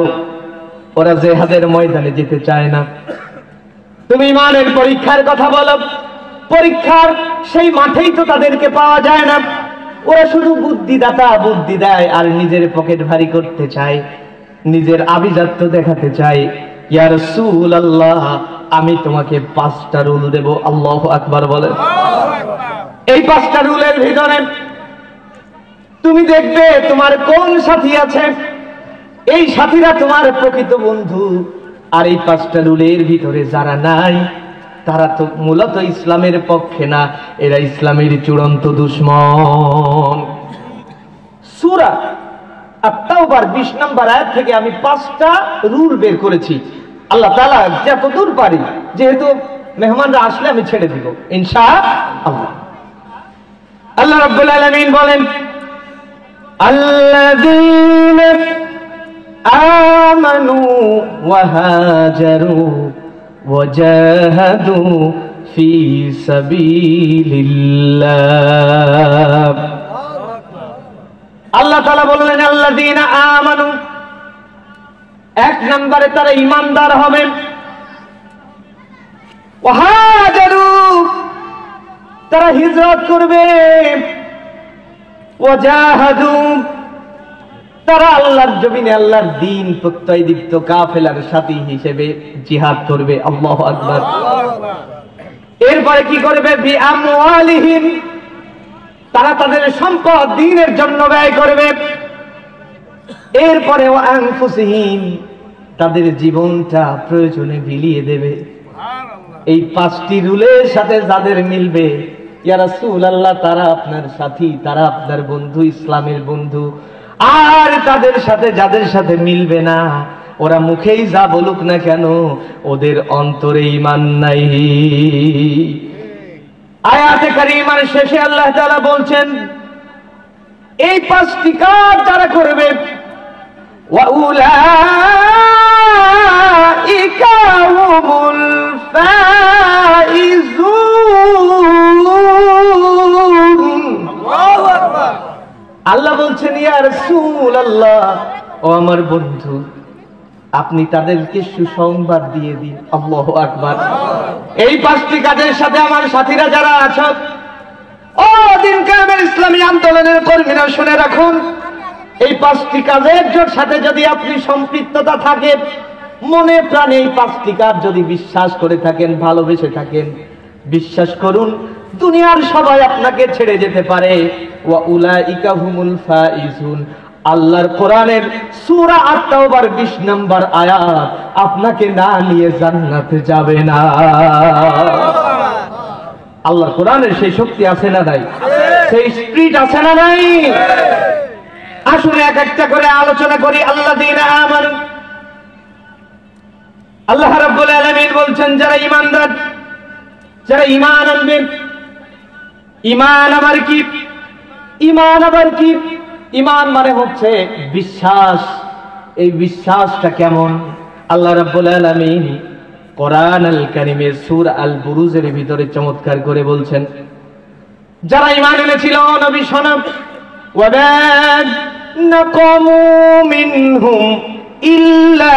ওরা জিহাদের ময়দানে যেতে চায় না। তুমি ইমানের পরীক্ষার কথা বলো, পরীক্ষার সেই মাঠেই তো তাদেরকে পাওয়া যায় না। ওরা শুধু বুদ্ধিদাতা বুদ্ধি দেয় আর নিজের পকেট ভারী করতে চায়, নিজের আভিজাত্য দেখাতে চায়। ইয়া রাসূলুল্লাহ, আমি তোমাকে 5টা রুল দেব। আল্লাহু আকবার বলেন। এই 5টা রুলের ভিতরে তুমি দেখবে তোমার কোন সাথী আছে, এই সাথীরা তোমার প্রকৃত বন্ধু। আর এই 5টা রুলের ভিতরে যারা নাই, তারা তো মূলত ইসলামের পক্ষে না, এরা ইসলামের চূড়ান্ত দুশমন। সূরা আত-তাওবার 20 নম্বর আয়াত থেকে আমি 5টা রুল বের করেছি। আল্লাহ তাআলা যতদূর পারি, যেহেতু মেহমানরা আসলে আমি ছেড়ে দিব ইনশাআল্লাহ। আল্লাহ রাব্বুল আলামিন বলেন, আল্লাযীনা আমানু ওয়া হাজারু ওয়া জাহাদু ফি সাবিলিল্লাহ। আল্লাহ তাআলা বললেন আল্লাযীনা আমানু, 1 নম্বরে তারা ঈমানদার হবে। ওয়া হাজারু, তারা হিজরত করবে। ওয়া জাহাদু, তারা আল্লাহর জমিনে আল্লাহর দ্বীন প্রত্যয়দীপ্ত কাফেলার সাথী হিসেবে জিহাদ করবে। আল্লাহু আকবার। এরপরে কি করবে? বিআমওয়ালিহিম, তারা তাদের সম্পদ দ্বীনের জন্য ব্যয় করবে। এরপরে ওয়া আনফুসিহিম, তাদের জীবনটা প্রয়োজনে বিলিয়ে দেবে। এই 5টি রুলের সাথে যাদের মিলবে, ইয়া রাসূলুল্লাহ, তারা আপনার সাথী, তারা আপনার বন্ধু, ইসলামের বন্ধু। আর তাদের সাথে যাদের সাথে মিলবে না, ওরা মুখেই যা বলুক না কেন, ওদের অন্তরে ঈমান নাই। আয়াতে কারিমার শেষে আল্লাহ তাআলা বলছেন, এই 5টি কাজ যারা করবে, ওয়া উলাইকা হুমুল ফাইজুন। আল্লাহ বলছেন, ইয়া রাসূলুল্লাহ, ও আমার বন্ধু, আপনি তাদেরকে সুসংবাদ দিয়ে দিন। আল্লাহু আকবার। এই 5টি কাজের সাথে আমার সাথীরা যারা আছো, ও দিন কায়েমের ইসলামী আন্দোলনের কর্মীরা, শুনে রাখুন, এই 5টি কাজের সাথে যদি আপনি সম্পৃক্ততা থাকে, মনে প্রাণে এই 5টি কাজ যদি বিশ্বাস করে থাকেন, ভালোবেসে থাকেন, বিশ্বাস করুন দুনিয়ার সবাই আপনাকে ছেড়ে যেতে পারে। ওয়া উলাইকা হুমুল ফাইজুন। আল্লাহর কোরআনের সূরা আত-তাওবার 20 নম্বর আয়াত আপনাকে না নিয়ে জান্নাতে যাবে না। আল্লাহর কোরআনের সেই শক্তি আছে না নাই? সেই স্পিরিট আছে না নাই? আসুন এক একটা করে আলোচনা করি। আল্লাযীনা আমানু, আল্লাহ রাব্বুল আলামিন বলছেন যারা ঈমানদার, যারা ঈমান আনবে। ঈমান আবার কি? ঈমান আবার কি? ঈমান মানে হচ্ছে বিশ্বাস। এই বিশ্বাসটা কেমন? আল্লাহ রাব্বুল আলামিন কোরআন আল কারীমের সূরা আল বুরুজের ভিতরে চমৎকার করে বলছেন, যারা ঈমান এনেছিল, নবী শোনো, নাকামু মিনহুম ইল্লা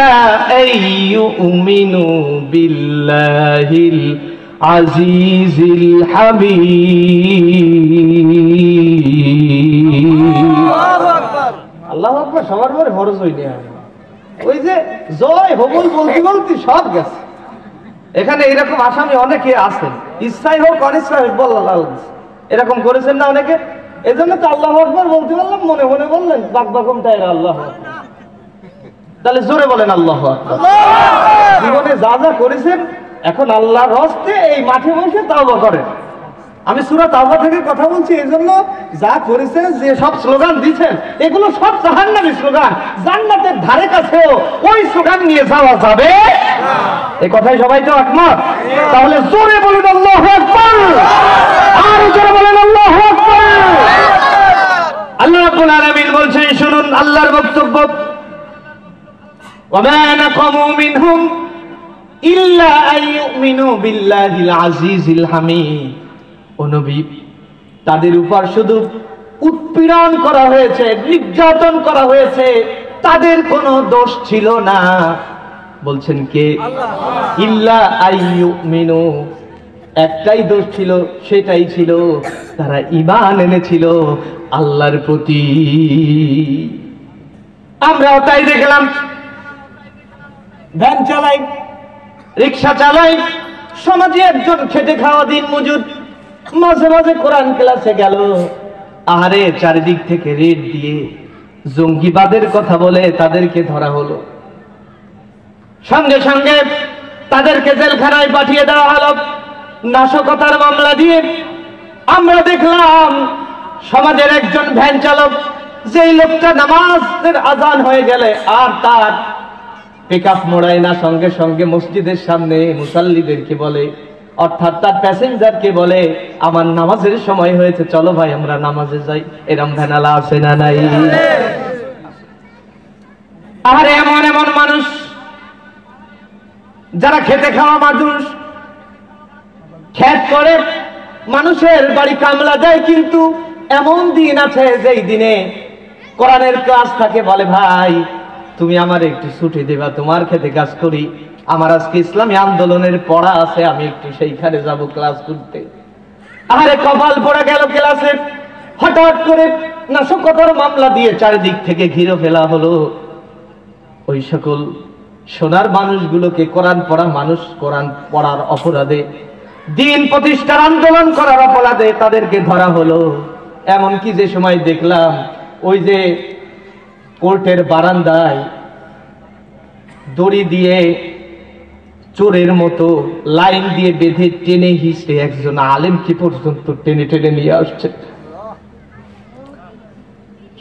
আইয়ুমিনু বিল্লাহিল আজিজিল হামিদ। আল্লাহু আকবার সবার পরে ফরজ হইনি। ওই যে জয় হবল বলতে বলতে সব গেছে। এখানে এরকম আসামি অনেকে আছেন, ইচ্ছাই হোক অনিচ্ছাই হোক বল্লাহ এরকম করেছেন না অনেকে। এই জন্য তো আল্লাহু আকবার বলতে বললাম, মনে মনে বললেন বাকবাকম তাই আল্লাহ। তাহলে জোরে বলেন আল্লাহু আকবার। জীবনে যা যা করেছেন এখন আল্লাহর হস্তে এই মাঠে বসে তাওবা করেন। আমি সূরা তাওবা থেকে কথা বলছি, এই জন্য যা করেছেন, যে সব স্লোগান দিচ্ছেন এগুলো সব জাহান্নামী স্লোগান। জান্নাতের ধারে কাছেও ওই স্লোগান নিয়ে যাওয়া যাবে না। এই কথাই সবাই তো একমত। তাহলে জোরে বলেন আল্লাহু আকবার, আর জোরে বলেন আল্লাহু আকবার। আল্লাহ রাব্বুল আলামিন বলছেন, শুনুন আল্লাহর বক্তব্য। ওয়া মা নাকামু মিনহুম ইল্লা আইয়ুমিনু বিল্লাহিল আজিজিল হামিদ। ও নবী, তাদের উপর শুধু উৎপীড়ন করা হয়েছে, নির্যাতন করা হয়েছে, তাদের কোনো দোষ ছিল না। বলছেন কে? ইল্লা আইয়ুমিনু, একটাই দোষ ছিল, সেটাই ছিল তারা ঈমান এনেছিল আল্লাহর প্রতি। আমরাও তাই দেখলাম, ভ্যান চালাই, রিক্সা চালাই, সমাজে একজন খেটে খাওয়া দিন মজুদ মাঝে মাঝে কোরআন ক্লাসে গেল, আহারে চারিদিক থেকে রেড দিয়ে জঙ্গিবাদের কথা বলে তাদেরকে ধরা হলো, সঙ্গে সঙ্গে তাদেরকে জেলখানায় পাঠিয়ে দেওয়া হলো নাশকতার মামলা দিয়ে। আমরা দেখলাম সমাজের একজন ভ্যান চালক, যেই লোকটা নামাজের আজান হয়ে গেলে আর তার পিকআপ মোড়ায় না, সঙ্গে সঙ্গে মসজিদের সামনে মুসাল্লিদেরকে বলে, অর্থাৎ তার প্যাসেঞ্জারকে বলে, আমার নামাজের সময় হয়েছে, চলো ভাই আমরা নামাজে যাই। এরম ভ্যানালা আছে না নাই? আর এমন এমন মানুষ যারা খেতে খাওয়া মানুষ, খেত করে মানুষের বাড়ি কামলা দেয়, কিন্তু এমন দিন আছে যেই দিনে কোরআনের ক্লাস থাকে, বলে ভাই তুমি আমার একটু ছুটি দেবা, তোমার খেতে কাজ করি, আমার আজকে ইসলামী আন্দোলনের পড়া আছে, আমি একটু সেইখানে যাব ক্লাস করতে। আরে কপাল পড়ে গেল ক্লাসে, হঠাৎ করে নাশকতার মামলা দিয়ে চারিদিক থেকে ঘিরে ফেলা হলো। ওই সকল সোনার মানুষগুলোকে, কোরআন পড়া মানুষ, কোরআন পড়ার অপরাধে, দিন প্রতিষ্ঠার আন্দোলন করার অপরাধে তাদেরকে ধরা হলো। এমনকি যে সময় দেখলাম ওই যে কোর্টের বারান্দায় দড়ি দিয়ে চোরের মতো লাইন দিয়ে বেঁধে টেনে হিসড়ে একজন আলেমকে পর্যন্ত টেনে টেনে নিয়ে আসছে।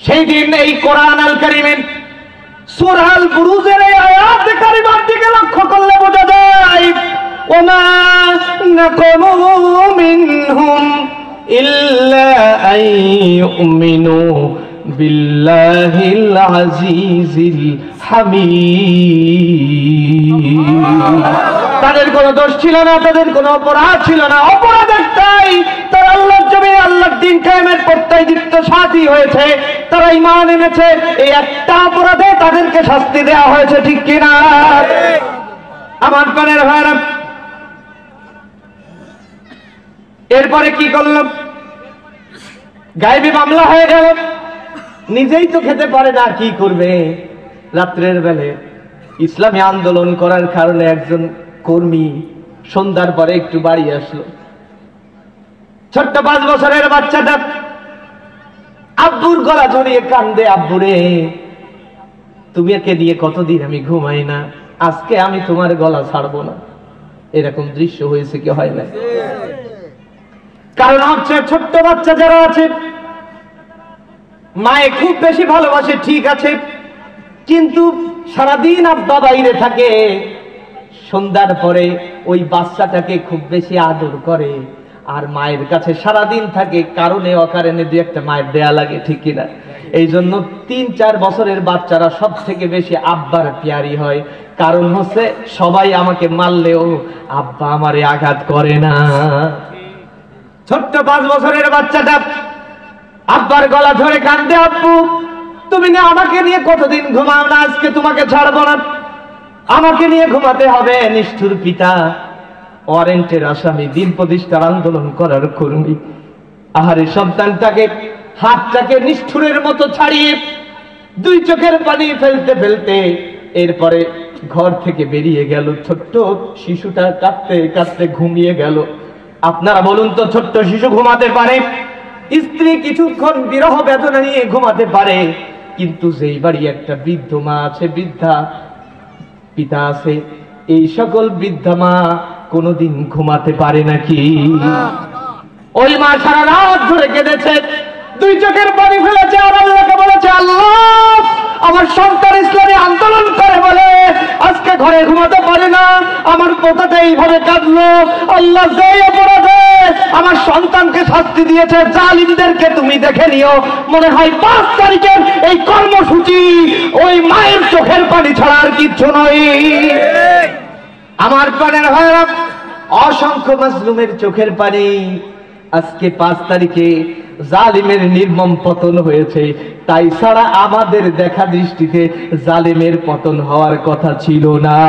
সেই দিন এই কোরআন আল কারীমের সূরা আল বুরুজের এই আয়াত কারিমার দিকে লক্ষ্য করলে বোঝা যায়, ওমা নাকামু মিনহুম ইল্লা আইয়ুমিনু বিল্লাহিল আজিজিল হামিদ। তাদের কোনো দোষ ছিল না, তাদের কোনো অপরাধ ছিল না, অপরাধ একটাই, তারা আল্লাহর জমিনে আল্লাহর দ্বীন কায়েমের প্রত্যয়দীপ্ত সাথী হয়েছে, তারা ঈমান এনেছে। এই একটা অপরাধে তাদেরকে শাস্তি দেওয়া হয়েছে, ঠিক কিনা আমার প্রাণের ভাইরা? এরপরে কি করলাম? গায়েবী মামলা হয়ে গেল, নিজেই তো খেতে পারে না, কি করবে? রাত্রের বেলে ইসলামী আন্দোলন করার কারণে একজন কর্মী সন্ধ্যার পরে একটু বাড়ি আসলো। ছোট্ট 5 বছরের বাচ্চাটা আব্বুর গলা জড়িয়ে কান্দে, আব্বুরে তুমি একে নিয়ে কতদিন আমি ঘুমাই না, আজকে আমি তোমার গলা ছাড়বো না। এরকম দৃশ্য হয়েছে কি হয় না? কারণ হচ্ছে ছোট্ট বাচ্চা যারা আছে, মায়ে খুব বেশি ভালোবাসে, ঠিক আছে, কিন্তু সারাদিন আব্বা বাইরে থাকে, সন্ধ্যার পরে ওই বাচ্চাটাকে খুব বেশি আদর করে, আর মায়ের কাছে সারাদিন থাকে, কারণে অকারণে দু একটা মায়ের দেয়া লাগে, ঠিক কিনা? এই জন্য 3-4 বছরের বাচ্চারা সব থেকে বেশি আব্বার পিয়ারি হয়। কারণ হচ্ছে সবাই আমাকে মারলেও আব্বা আমারে আঘাত করে না। ছোট্ট 5 বছরের বাচ্চাটা আব্বার গলা ধরে কান্দে, আব্বু তুমি না আমাকে নিয়ে কতদিন ঘুমাও না, আজকে তোমাকে ছাড়বো না, আমাকে নিয়ে ঘুমাতে হবে। নিষ্ঠুর পিতা, ওয়ারেন্টের আসামি, দিন প্রতিষ্ঠার আন্দোলন করার কর্মী, আহারে সন্তানটাকে হাতটাকে নিষ্ঠুরের মতো ছাড়িয়ে দুই চোখের পানি ফেলতে ফেলতে এরপরে ঘর থেকে বেরিয়ে গেল। ছোট্ট শিশুটা কাঁদতে কাঁদতে ঘুমিয়ে গেল। আপনারা বলুন তো, ছোট্ট শিশু ঘুমাতে পারে? স্ত্রী কিছুক্ষণ বিরহ বেদনা নিয়ে ঘুমাতে পারে, কিন্তু যেই বাড়ি একটা বৃদ্ধ মা আছে, বৃদ্ধা পিতা আছে, এই সকল বৃদ্ধা মা কোনোদিন ঘুমাতে পারে নাকি? ওই মা সারা রাত ধরে কেঁদেছে, দুই চোখের পানি ফেলেছে, আর আল্লাহকে বলেছে, আল্লাহ আমার সন্তান ইসলামী আন্দোলন করে বলে আজকে ঘরে ঘুমাতে পারে না, আমার পোতাটা এইভাবে কাঁদলো। আল্লাহ যেই অপরাধে আমার সন্তানকে শাস্তি দিয়েছে, জালিমদেরকে তুমি দেখে নিও। মনে হয় 5 তারিখের এই কর্মসূচি ওই মায়ের চোখের পানি ছাড়া আর কিচ্ছু নয়। আমার প্রাণের ভাইরা, অসংখ্য মাজলুমের চোখের পানি। আজকে 5 তারিখে জালিমের নির্মম পতন হয়েছে, তাই ছাড়া আমাদের দেখা দৃষ্টিতে জালিমের পতন হওয়ার কথা ছিল না।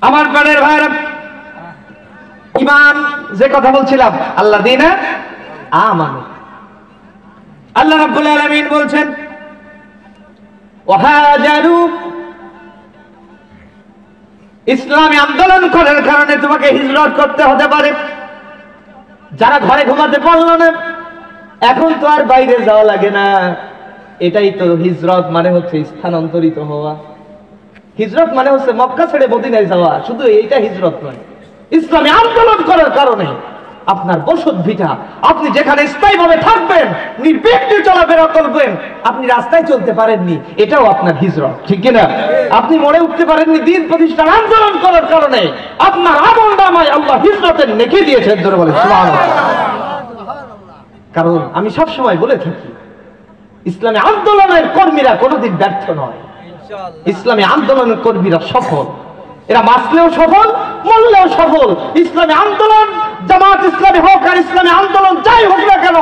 আমার প্রাণের ভাইরা, ঈমান যে কথা বলছিলাম, আল্লাযীনা আমানু, আল্লাহ রাব্বুল আলামিন বলছেন ওয়াহাজারু, ইসলামী আন্দোলন করার কারণে তোমাকে হিজরত করতে হতে পারে। যারা ঘরে ঘুমাতে পারলো না, এখন তো আর বাইরে যাওয়া লাগে না। এটাই তো হিজরত মানে, হচ্ছে স্থানান্তরিত হওয়া। হিজরত মানে হচ্ছে মক্কা ছেড়ে মদিনায় যাওয়া, শুধু এইটা হিজরত নয়। ইসলামী আন্দোলন করার কারণে আপনার বসত ভিটা, আপনি যেখানে স্থায়ীভাবে থাকবেন, নির্বিঘ্নে চলাফেরা করবেন, আপনি রাস্তায় চলতে পারেননি, এটাও আপনার হিজরত, ঠিক কিনা? আপনি মরে উঠতে পারেননি দিন প্রতিষ্ঠার আন্দোলন করার কারণে, আপনার আমল নামায় আল্লাহ হিজরতের নেকি দিয়েছেন। ধরে বলে সুবহানাল্লাহ। কারণ আমি সবসময় বলে থাকি, ইসলামী আন্দোলনের কর্মীরা কোনোদিন ব্যর্থ নয়। ইসলামী আন্দোলনের কর্মীরা সফল, এরা বাঁচলেও সফল, মরলেও সফল। ইসলামী আন্দোলন, জামাত ইসলামী হোক আর ইসলামী আন্দোলন যাই হোক না কেন,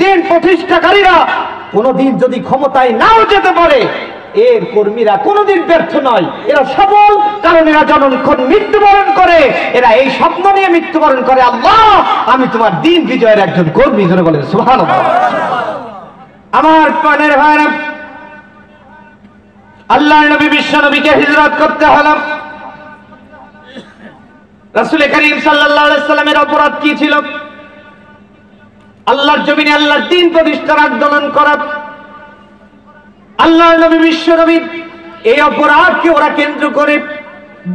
দিন প্রতিষ্ঠাকারীরা কোনদিন যদি ক্ষমতায় নাও যেতে পারে, এর কর্মীরা কোনদিন ব্যর্থ নয়। এরা সফল, কারণ এরা যখন মৃত্যুবরণ করে, এরা এই স্বপ্ন নিয়ে মৃত্যুবরণ করে, আল্লাহ আমি তোমার দিন বিজয়ের একজন কর্মী। ধরে বলেন সুবহানাল্লাহ। আমার প্রাণের ভাইরা, আল্লাহর নবী বিশ্ব নবীকে হিজরত করতে হলো। রাসূল করিম সাল্লাল্লাহু আলাইহি সাল্লামের অপরাধ কি ছিল? আল্লাহর জমিনে আল্লাহর দ্বীন প্রতিষ্ঠার আন্দোলন করা। আল্লাহর নবী বিশ্ব নবী এই অপরাধকে ওরা কেন্দ্র করে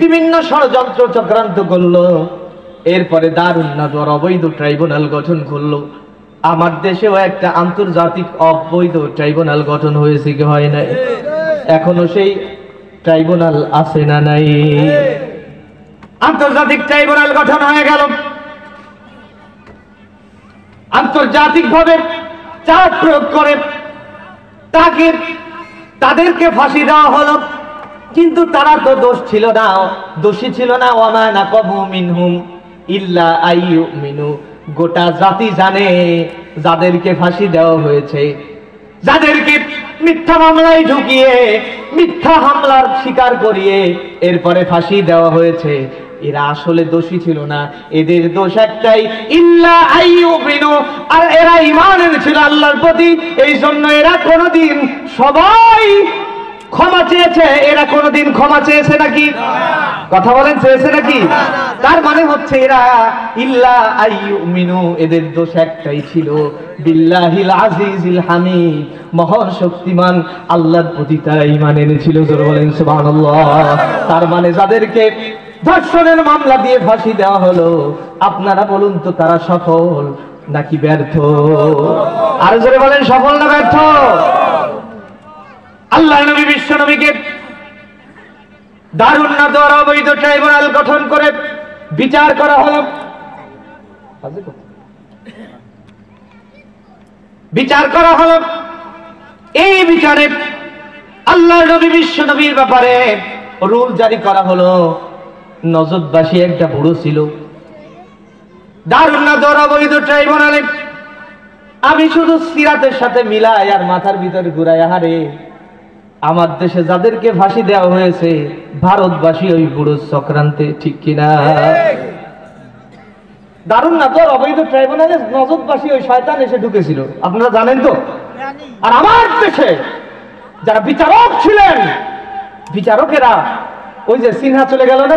বিভিন্ন ষড়যন্ত্র চক্রান্ত করলো। এরপরে দারুন নাদওয়ার অবৈধ ট্রাইব্যুনাল গঠন করলো। আমার দেশেও একটা আন্তর্জাতিক অবৈধ ট্রাইব্যুনাল গঠন হয়েছে কি হয় নাই? এখনো সেই ট্রাইব্যুনাল আছে না নাই? আন্তর্জাতিক ট্রাইব্যুনাল গঠন হয়ে গেল, আন্তর্জাতিকভাবে চাপ প্রয়োগ করে তাদেরকে ফাঁসি দেওয়া হলো। কিন্তু তারা তো দোষী ছিল না। ওয়ামা নাকামু মিনহুম ইল্লা আইয়ুমিনু, গোটা জাতি জানে যাদেরকে ফাঁসি দেওয়া হয়েছে, যাদেরকে মিথ্যা মামলায় ঢুকিয়ে মিথ্যা হামলার শিকার করিয়ে এরপরে ফাঁসি দেওয়া হয়েছে, এরা আসলে দোষী ছিল না। এদের দোষ একটাই, ইল্লা আইয়ুমিনু, আর এরা ঈমানের ছিল আল্লাহর প্রতি। এই জন্য এরা কোনদিন সবাই ক্ষমা চেয়েছে, এরা কোনদিন ক্ষমা চেয়েছে নাকি? কথা বলেন, চেয়েছে নাকি? তার মানে হচ্ছে এরা ইল্লা আইয়ুমিনু, এদের দোষ একটাই ছিল, বিল্লাহিল আজিজিল হামিদ, মহান শক্তিমান আল্লাহর প্রতি তারা ঈমান এনেছিল। জোরে বলেন সুবহানাল্লাহ। তার মানে যাদেরকে ধর্ষণের মামলা দিয়ে ফাঁসি দেওয়া হলো, আপনারা বলুন তো তারা সফল নাকি ব্যর্থ? আর জোরে বলেন, সফল না ব্যর্থ? আল্লাহ নবী বিশ্ব নবীকে দারুন নাদওয়ার অবৈধ ট্রাইব্যুনাল গঠন করে বিচার করা হলো। এই বিচারে আল্লাহ নবী বিশ্ব নবীর ব্যাপারে রুল জারি করা হলো। নজদবাসী একটা বুড়ো ছিল, দারুন নাদওয়ার অবৈধ ট্রাইব্যুনালে আমি শুধু সিরাতের সাথে মিলাই আর মাথার ভিতরে ঘুরাই, আহারে আমার দেশে যাদেরকে ফাঁসি দেওয়া হয়েছে ভারতবাসী ওই বুড়ো চক্রান্তে, ঠিক কিনা? দারুণ না তোর অবৈধ ট্রাইব্যুনালে নজরবাসী ওই শয়তান এসে ঢুকেছিল, আপনারা জানেন তো। আর আমার দেশে যারা বিচারক ছিলেন, বিচারকেরা ওই যে সিনহা চলে গেল না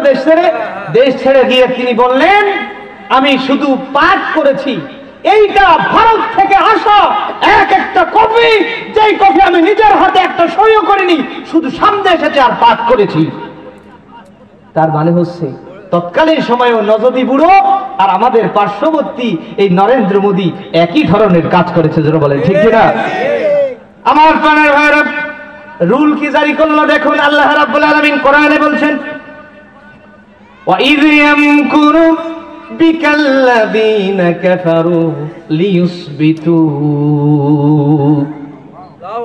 দেশ ছেড়ে গিয়ে তিনি বললেন আমি শুধু পাঠ করেছি, এইটা ভারত থেকে আসা এক একটা কপি, যেই কপি আমি নিজের হাতে একটা সইও করিনি, শুধু সামনে এসেছে আর পাঠ করেছি। তার মানে হচ্ছে তৎকালীন সময়েও নজদি বুড়ো আর আমাদের পার্শ্ববর্তী এই নরেন্দ্র মোদী একই ধরনের কাজ করেছে, যারা বলেন ঠিক কিনা? আমার প্রাণের ভাইরা, রুল কি জারি করলো দেখুন। আল্লাহ রাব্বুল আলামিন কোরআনে বলছেন وَإِذْ يَمْكُرُ بِكَ الَّذِينَ كَفَرُوا لِيُثْبِتُوكَ।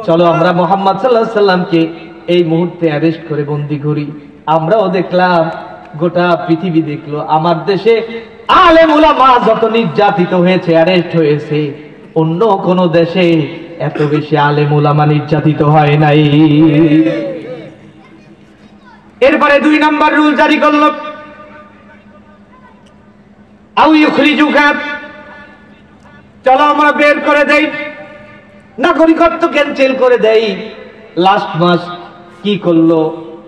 চলো আমরা মুহাম্মদ সাল্লাল্লাহু আলাইহি সাল্লামকে এই মুহূর্তে অ্যারেস্ট করে বন্দী করি। আমরাও দেখলাম, গোটা পৃথিবী দেখলো, আমার দেশে আলেম উলামা যত নির্যাতিত হয়েছে, অ্যারেস্ট হয়েছে, অন্য কোন দেশে এত বেশি আলেম উলামা নির্যাতিত হয় নাই। এরপরে 2 নম্বর রুল জারি করলো, আও ইউখরিজুকা, চলো আমরা বের করে দেই, নাগরিকত্ব ক্যান্সেল করে দেই। লাস্ট মাস কি করলো,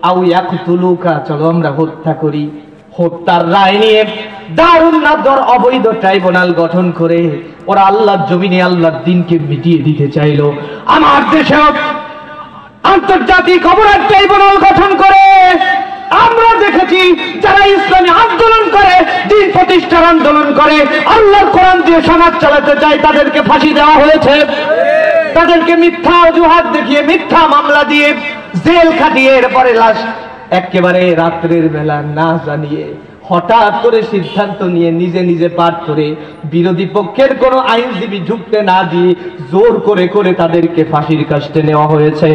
আও ইয়াকতুলুকা, চলো আমরা হত্যা করি। হত্যার রায় নিয়ে দারুন নাদর অবৈধ ট্রাইব্যুনাল গঠন করে ওরা আল্লাহর জমিনে আল্লাহর দ্বীনকে মিটিয়ে দিতে চাইলো। আমার দেশে আন্তর্জাতিক অপরাধ ট্রাইব্যুনাল গঠন করে আমরা দেখেছি যারা ইসলামী আন্দোলন করে, দ্বীন প্রতিষ্ঠার আন্দোলন করে, আল্লাহর কোরআন দিয়ে সমাজ চালাতে চায়, তাদেরকে ফাঁসি দেওয়া হয়েছে। তাদেরকে মিথ্যা অজুহাত দেখিয়ে, মিথ্যা মামলা দিয়ে জেল খাটিয়ে, এরপরে লাশ একেবারে রাত্রের বেলা না জানিয়ে হঠাৎ করে সিদ্ধান্ত নিয়ে নিজে নিজে পাঠ করে বিরোধী পক্ষের কোনো আইনজীবী ঢুকতে না দিয়ে জোর করে করে তাদেরকে ফাঁসির কাস্টে নেওয়া হয়েছে।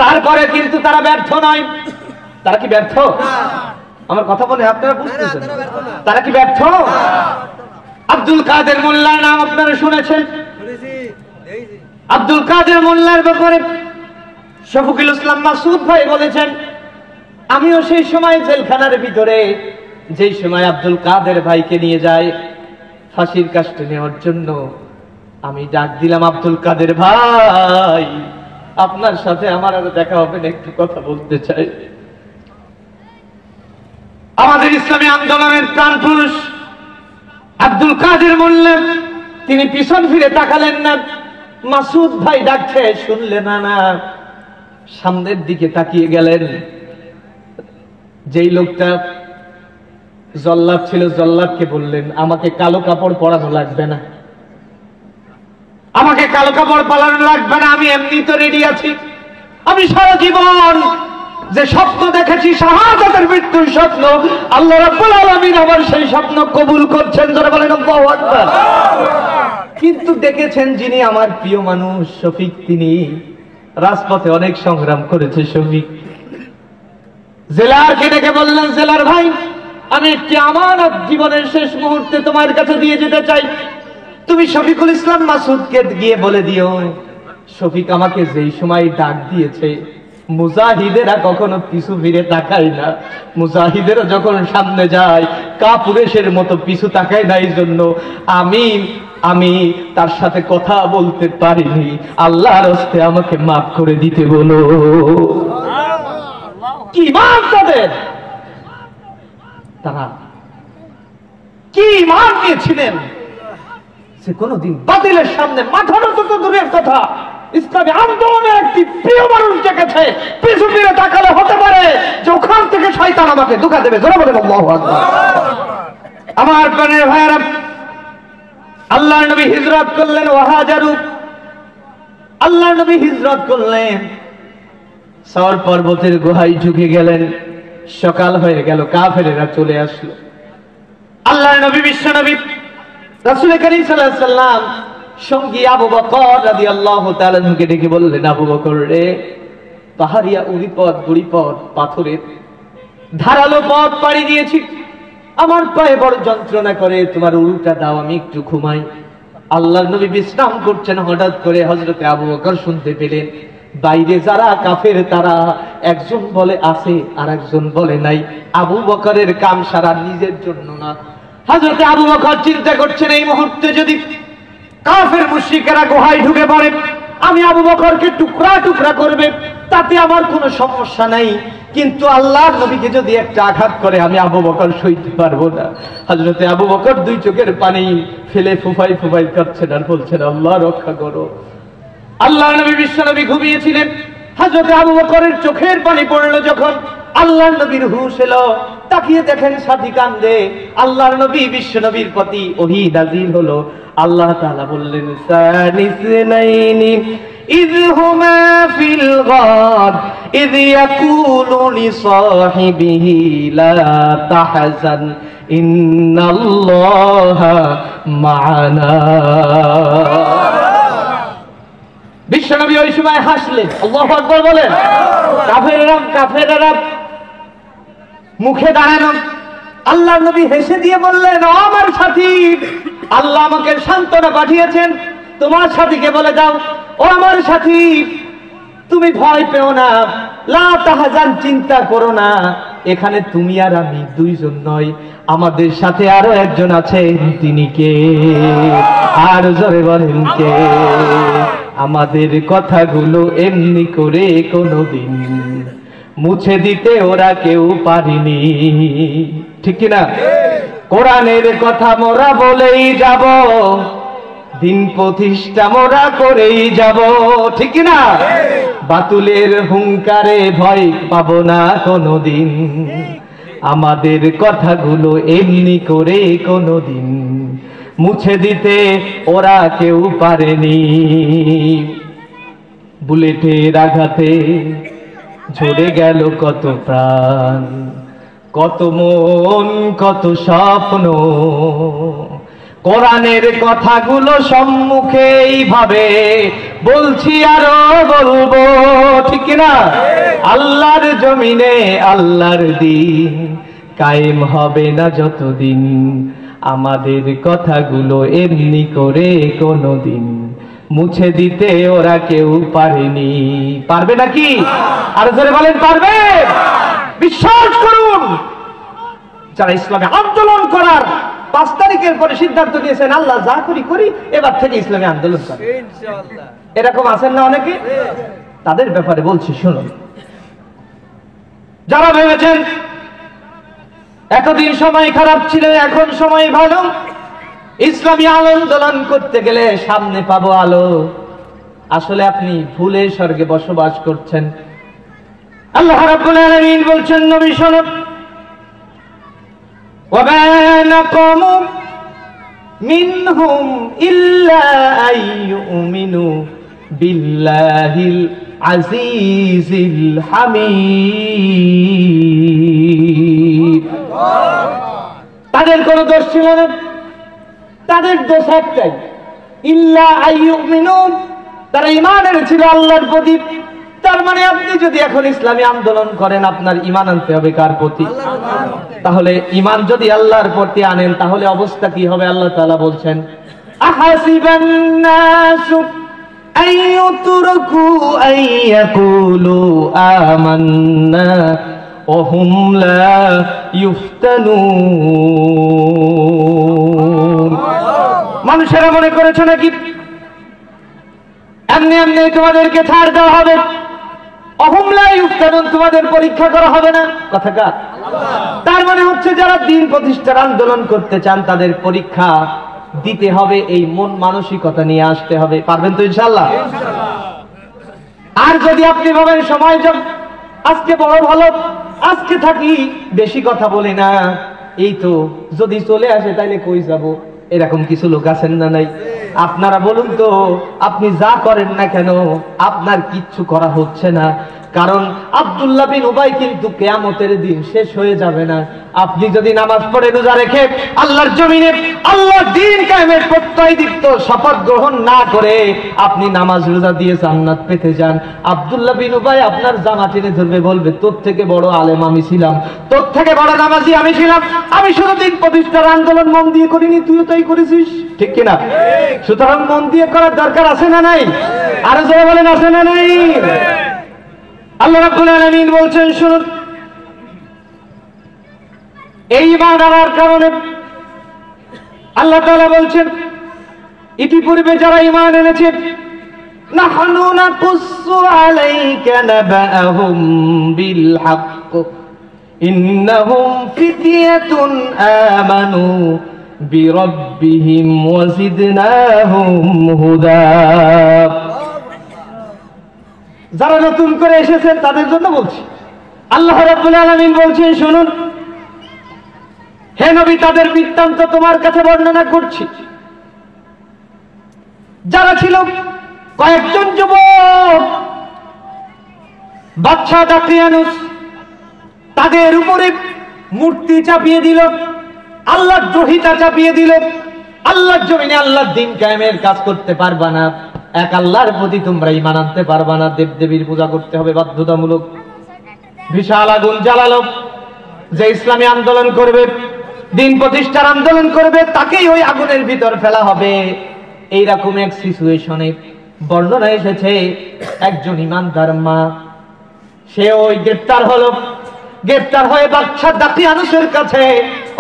তারপরে কিন্তু তারা ব্যর্থ নয়। তারা কি ব্যর্থ? আমার কথা বলে আপনারা বুঝতেছেন, তারা কি ব্যর্থ? আব্দুল কাদের মোল্লার নাম আপনারা শুনেছেন। আব্দুল কাদের মোল্লার ব্যাপারে শফিকুল ইসলাম মাসুদ ভাই বলেছেন, আমিও সেই সময় জেলখানার ভিতরে, যেই সময় আব্দুল কাদের ভাইকে নিয়ে যায় ফাঁসির কাস্টে নেওয়ার জন্য, আমি ডাক দিলাম, আব্দুল কাদের ভাই আপনার সাথে আমার আর দেখা হবে না, একটু কথা বলতে চাই। আমাদের ইসলামী আন্দোলনের প্রাণপুরুষ আব্দুল কাদের মোল্লা, তিনি পিছন ফিরে তাকালেন না। মাসুদ ভাই ডাকছে, শুনলেন না, সামনের দিকে তাকিয়ে গেলেন। যেই লোকটা জল্লাদ ছিল, জল্লাদকে বললেন, আমাকে কালো কাপড় পরানো লাগবে না, আমাকে কালো কাপড় পরানো লাগবে না, আমি এমনি তো রেডি আছি। আমি সারা জীবন যে স্বপ্ন দেখেছি, শাহাদাতের মৃত্যুর স্বপ্ন, আল্লাহ রাব্বুল আলামিন আমার সেই স্বপ্ন কবুল করছেন, যারা বলেন আল্লাহু আকবার। কিন্তু দেখেছেন যিনি আমার প্রিয় মানুষ শফিক, তিনি রাজপথে অনেক সংগ্রাম করেছে। শফিক জেলারকে ডেকে বললেন, জেলার ভাই আমি একটি আমানত জীবনের শেষ মুহূর্তে তোমার কাছে দিয়ে যেতে চাই, তুমি শফিকুল ইসলাম মাসুদকে গিয়ে বলে দিও, শফিক আমাকে যেই সময় ডাক দিয়েছে, মুজাহিদেরা কখনো পিছু ফিরে তাকায় না, মুজাহিদেরা যখন সামনে যায় কাপুরেশের মতো পিছু তাকায় না, এই জন্য আমি তার সাথে কথা বলতে পারিনি, আল্লাহর হস্তে আমাকে মাফ করে দিতে বলো। কি মান তাদের, তারা কি মান নিয়েছিলেন যে কোনদিন বাতিলের সামনে মাথা নত তো দূরের কথা, ইসলামী আন্দোলনের একটি প্রিয় মানুষ ডেকেছে, পিছু ফিরে তাকালে হতে পারে যে ওখান থেকে শয়তান আমাকে ধোঁকা দেবে। জোরে বলেন আল্লাহু আকবার। আমার প্রাণের ভাইয়েরা, আল্লাহর নবী হিজরত করলেন, ওয়াহাজারু, আল্লাহর নবী হিজরত করলেন, সওয়ার পর্বতের গুহায় ঢুকে গেলেন। সকাল হয়ে গেল, কাফেরেরা চলে আসলো। আল্লাহর নবী বিশ্ব নবী রাসূল করিম সাল্লাল্লাহু আলাইহি ওয়াসাল্লাম সঙ্গী আবু বকর রাদিয়াল্লাহু তাআলা কে ডেকে বললেন, আবু বকর রে, পাহাড়িয়া উড়ি পথ, গুড়ি পথ, পাথরের ধারালো পথ পাড়ি দিয়েছি, আমার পায়ে বড় যন্ত্রণা করে, তোমার উল্টা দাও, আমি একটু ঘুমাই। আল্লাহর নবী বিশ্রাম করছেন, হঠাৎ করে হযরতে আবু বকর শুনতে পেলেন বাইরে যারা কাফের তারা একজন বলে আছে আর একজন বলে নাই। আবু বকরের কাম সারা নিজের জন্য না। হযরতে আবু বকর চিন্তা করছেন, এই মুহূর্তে যদি কাফের মুশরিকেরা গুহায় ঢুকে পড়ে, আমি আবু বকরকে টুকরা টুকরা করবে, তাতে আমার কোনো সমস্যা নাই, কিন্তু আল্লাহর নবীকে যদি একটা আঘাত করে আমি আবু বকর সইতে পারবো না। হযরতে আবু বকর দুই চোখের পানি ফেলে ফুফাই ফুফাই কাঁদছেন আর বলছেন, আল্লাহ রক্ষা করো। আল্লাহর নবী বিশ্বনবী ঘুমিয়েছিলেন, হযরতে আবু বকরের চোখের পানি পড়লো যখন আল্লাহর নবীর হুঁশ এলো, তাকিয়ে দেখেন সাথী কান্দে। আল্লাহর নবী বিশ্বনবীর প্রতি ওহী নাযিল হলো। আল্লাহ তাআলা বললেন, সানিসনাইনি ইয হুমা ফিল গাদ ইয ইয়াকুলু লিসাহিবিহি লা তাহজান ইন্নাল্লাহা মা'ানা। বিশ্বনবী ওই সময় হাসলেন, আল্লাহু আকবার বলেন। কাফেররা মুখে দাঁড়ানো, আল্লাহর নবী হেসে দিয়ে বললেন, ও আমার সাথী, আল্লাহ আমাকে সান্ত্বনা পাঠিয়েছেন, তোমার সাথীকে বলে দাও, ও আমার সাথী, তুমি ভয় পেও না, লা তাহজান, চিন্তা করো না, এখানে তুমি আর আমি দুইজন নয়, আমাদের সাথে আরো একজন আছেন। তিনি কে? আর জোরে বলেন কে? আমাদের কথাগুলো এমনি করে কোনোদিন মুছে দিতে ওরা কেউ পারেনি, ঠিক কিনা? কোরআনের কথা মোরা বলেই যাব, দিন প্রতিষ্ঠা মোরা করেই যাব, ঠিক কিনা? বাতুলের হুঙ্কারে ভয় পাবো না কোনোদিন, আমাদের কথাগুলো এমনি করে কোনোদিন মুছে দিতে ওরা কেউ পারেনি। বুলেটের আঘাতে ঝরে গেল কত প্রাণ, কত মন, কত স্বপ্ন, কোরআনের কথাগুলো সম্মুখে এইভাবে বলছি আরো বলবো, ঠিক না? আল্লাহর জমিনে আল্লাহর দিন কায়েম হবে না যতদিন, আমাদের কথাগুলো এমনি করে কোনোদিন মুছে দিতে ওরা কেউ পারেনি। পারবে নাকি? আর জোরে বলেন, পারবে? বিশ্বাস করুন, যারা ইসলামে আন্দোলন করার 5 তারিখের পরে সিদ্ধান্ত নিয়েছেন, আল্লাহ যা করি করি, এবার থেকে ইসলামে আন্দোলন করে, এরকম আছেন না অনেকে? তাদের ব্যাপারে বলছি শুনুন। যারা ভেবেছেন এতদিন সময় খারাপ ছিল, এখন সময় ভালো, ইসলামী আন্দোলন করতে গেলে সামনে পাবো আলো, আসলে আপনি ভুলে স্বর্গে বসবাস করছেন। আল্লাহ রাব্বুল আলামিন বলছেন, নবী শোনো, ওয়া নাকামু মিনহুম ইল্লা আইয়ুমিনু বিল্লাহিল আজিজিল হামিদ। তাদের কোন দোষ ছিল না, তাদের দোষ একটাই, ইল্লা আইয়ুমিনু, তারা ঈমানের ছিল আল্লাহর প্রতি। তার মানে আপনি যদি এখন ইসলামী আন্দোলন করেন, আপনার ঈমান আনতে হবে কার প্রতি? তাহলে ঈমান যদি আল্লাহর প্রতি আনেন, তাহলে অবস্থা কি হবে? আল্লাহ তাআলা বলছেন, আহাসিবান নাসু আইয়ুতরাকু আইয়াকুলু আমান্না ওয়া হুম লা ইফতানুন। মানুষেরা মনে করেছে নাকি এমনি এমনি তোমাদেরকে ছাড় দেওয়া হবে, অহুম লা ইফতানুন, তোমাদের পরীক্ষা করা হবে না? কথা কার? তার মানে হচ্ছে যারা দিন প্রতিষ্ঠার আন্দোলন করতে চান, তাদের পরীক্ষা দিতে হবে, এই মন মানসিকতা নিয়ে আসতে হবে। পারবেন তো ইনশাআল্লাহ? আর যদি আপনি ভাবেন সময় যাক, আজকে বড় ভালো, আজকে থাকি, বেশি কথা বলি না, এই তো যদি চলে আসে তাইলে কই যাব, এরকম কিছু লোক আছেন না নাই? আপনারা বলুন তো, আপনি যা করেন না কেন আপনার কিচ্ছু করা হচ্ছে না, কারণ আব্দুল্লাহ বিন উবাই কিন্তু কিয়ামতের দিন শেষ হয়ে যাবে না। আপনি যদি নামাজ পড়ে রোজা রেখে আল্লাহর জমিনে আল্লাহর দ্বীন কায়েমের প্রত্যয়দীপ্ত শপথ গ্রহণ না করে আপনি নামাজ রোজা দিয়ে জান্নাত পেতে যান, আব্দুল্লাহ বিন উবাই আপনার জামা টেনে ধরবে, বলবে তোর থেকে বড় আলেম আমি ছিলাম, তোর থেকে বড় নামাজি আমি ছিলাম, আমি শুধু দিন প্রতিষ্ঠার আন্দোলন মন দিয়ে করিনি, তুইও তাই করেছিস, ঠিক কিনা? সুতরাং মন দিয়ে করার দরকার আছে না নাই? আরো যারা বলেন আছে না নাই? আল্লাহ রাব্বুল আলামিন বলছেন শুনুন, এই ঈমান আনার কারণে আল্লাহ তাআলা বলছেন ইতিপূর্বে যারা ঈমান এনেছে নাহনু নাকুসু আলাইকা নাবাআহুম বিল হক ইন্নাহুম ফিতয়াতুন আমানু বিরাব্বিহিম ওয়াজিদনাহুম হুদা। যারা নতুন করে এসেছেন তাদের জন্য বলছি, আল্লাহ রাব্বুল আলামিন বলছেন শুনুন, হে নবী তাদের বৃত্তান্ত তোমার কাছে বর্ণনা করছি। যারা ছিল কয়েকজন যুবক বাদশা দাকিয়ানুস, তাদের উপরে মূর্তি চাপিয়ে দিল, আল্লাহর দ্রোহিতা চাপিয়ে দিল, আল্লাহর জমিনে আল্লাহর দ্বীন কায়েমের কাজ করতে পারবা না, এক আল্লাহর প্রতি তোমরা ঈমান আনতে পারবা না, দেবদেবীর পূজা করতে হবে বাধ্যতামূলক। বিশাল আগুন জ্বালালো, যে ইসলামী আন্দোলন করবে, দিন প্রতিষ্ঠার আন্দোলন করবে, তাকেই ওই আগুনের ভিতর ফেলা হবে। এইরকম এক সিচুয়েশনে বর্ণনা এসেছে একজন ইমানদার মা, সে ওই গ্রেফতার হলো, গ্রেফতার হয়ে বাদশা দাকিয়ানুসের কাছে,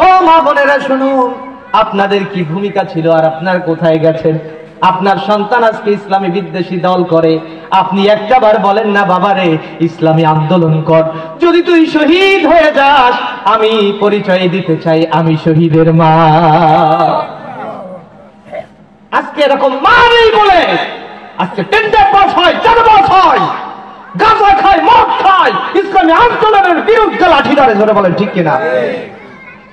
ও মা বোনেরা শুনুন, আপনাদের কি ভূমিকা ছিল আর আপনার কোথায় গেছেন? আপনার সন্তান আজকে ইসলামী বিদ্বেষী দল করে, আপনি একটাবার বলেন না বাবারে ইসলামী আন্দোলন কর, যদি তুই শহীদ হয়ে যাস আমি পরিচয় দিতে চাই আমি শহীদের মা। আজকে এরকম মা নেই বলে আজকে টেন্ডার পাস হয়, চাঁদাবাজ হয়, গাঁজা খায়, মদ খায়, ইসলামী আন্দোলনের বিরুদ্ধে লাঠি ধরে, ধরে বলেন ঠিক কিনা?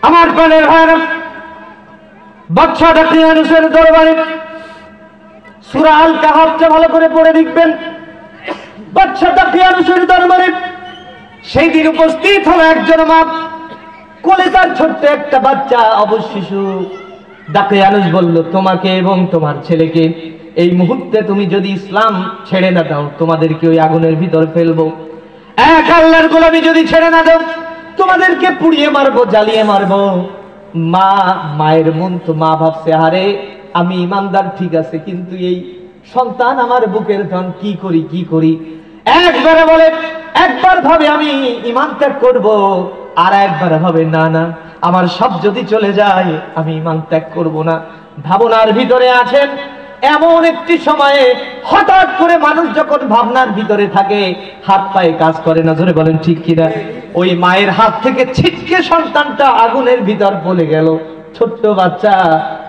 আমার প্রাণের ভাইরা, বাদশা দাকিয়ানুসের দরবারে সূরা আল কাহাফটা ভালো করে পড়ে দেখবেন। বাদশা দাকিয়ানুসের দরবারে সেই দিন উপস্থিত হলো একজন মা, কোলে তার ছোট্ট একটা বাচ্চা অবশ শিশু। দাকিয়ানুস বলল, তোমাকে এবং তোমার ছেলেকে এই মুহূর্তে তুমি যদি ইসলাম ছেড়ে না দাও তোমাদেরকে ওই আগুনের ভিতর ফেলবো, এক আল্লাহর গোলামি যদি ছেড়ে না দাও তোমাদেরকে পুড়িয়ে মারবো, জ্বালিয়ে মারবো। মায়ের মন তো, মা ভাবছে আরে আমি ইমানদার ঠিক আছে, কিন্তু এই সন্তান আমার বুকের ধন, কি করি কি করি। একবারে বলে, একবার ভাবে আমি ঈমান ত্যাগ করব, আর একবার ভাবে না না আমার সব যদি চলে যায় আমি ঈমান ত্যাগ করব না। ভাবনার ভিতরে আছেন, এমন একটি সময়ে হঠাৎ করে মানুষ যখন ভাবনার ভিতরে থাকে হাত পায়ে কাজ করে না, জোরে বলেন ঠিক কিনা? ওই মায়ের হাত থেকে ছিটকে সন্তানটা আগুনের ভিতর পড়ে গেল। ছোট্ট বাচ্চা,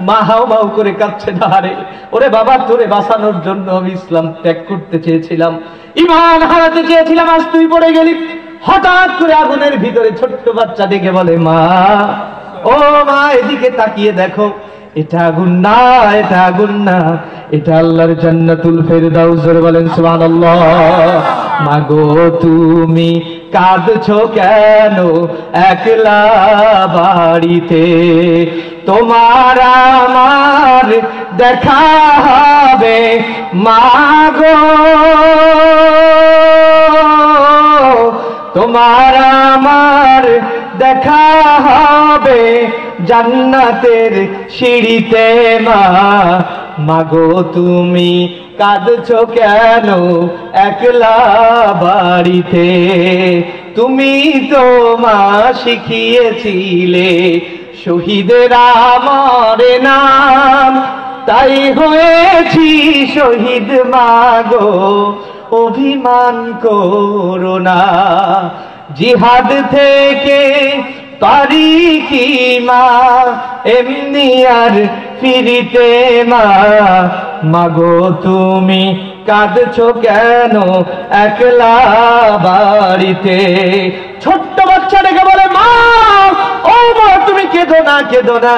মা হাও মাও করে কাঁদছে, ধারে ওরে বাবা তোরে বাঁচানোর জন্য আমি ইসলাম ত্যাগ করতে চেয়েছিলাম, ঈমান হারাতে চেয়েছিলাম, আজ তুই পড়ে গেলি। হঠাৎ করে আগুনের ভিতরে ছোট্ট বাচ্চা ডেকে বলে, মা ও মা এদিকে তাকিয়ে দেখো, এটা আগুন না, এটা আগুন না, এটা আল্লাহর জান্নাতুল ফেরদাউস। জোরে বলেন সুবহানাল্লাহ। মাগো তুমি কাঁদছো কেন একলা বাড়িতে, তোমার আমার দেখা হবে মাগো, তোমার আমার দেখা হবে জান্নাতের সিঁড়িতে মা। মাগো তুমি কাঁদছো কেন একলা বাড়িতে, তুমি তো মা শিখিয়েছিলে শহীদের আমার নাম, তাই হয়েছি শহীদ মাগো, অভিমান করো না। জিহাদ থেকে পারি কি মা এমনি আর ফিরিতে মা, মাগো তুমি কাঁদছো কেন একলা বাড়িতে। ছোট্ট বাচ্চা ডেকে বলে, মা ও মা তুমি কেঁদো না, কেঁদো না,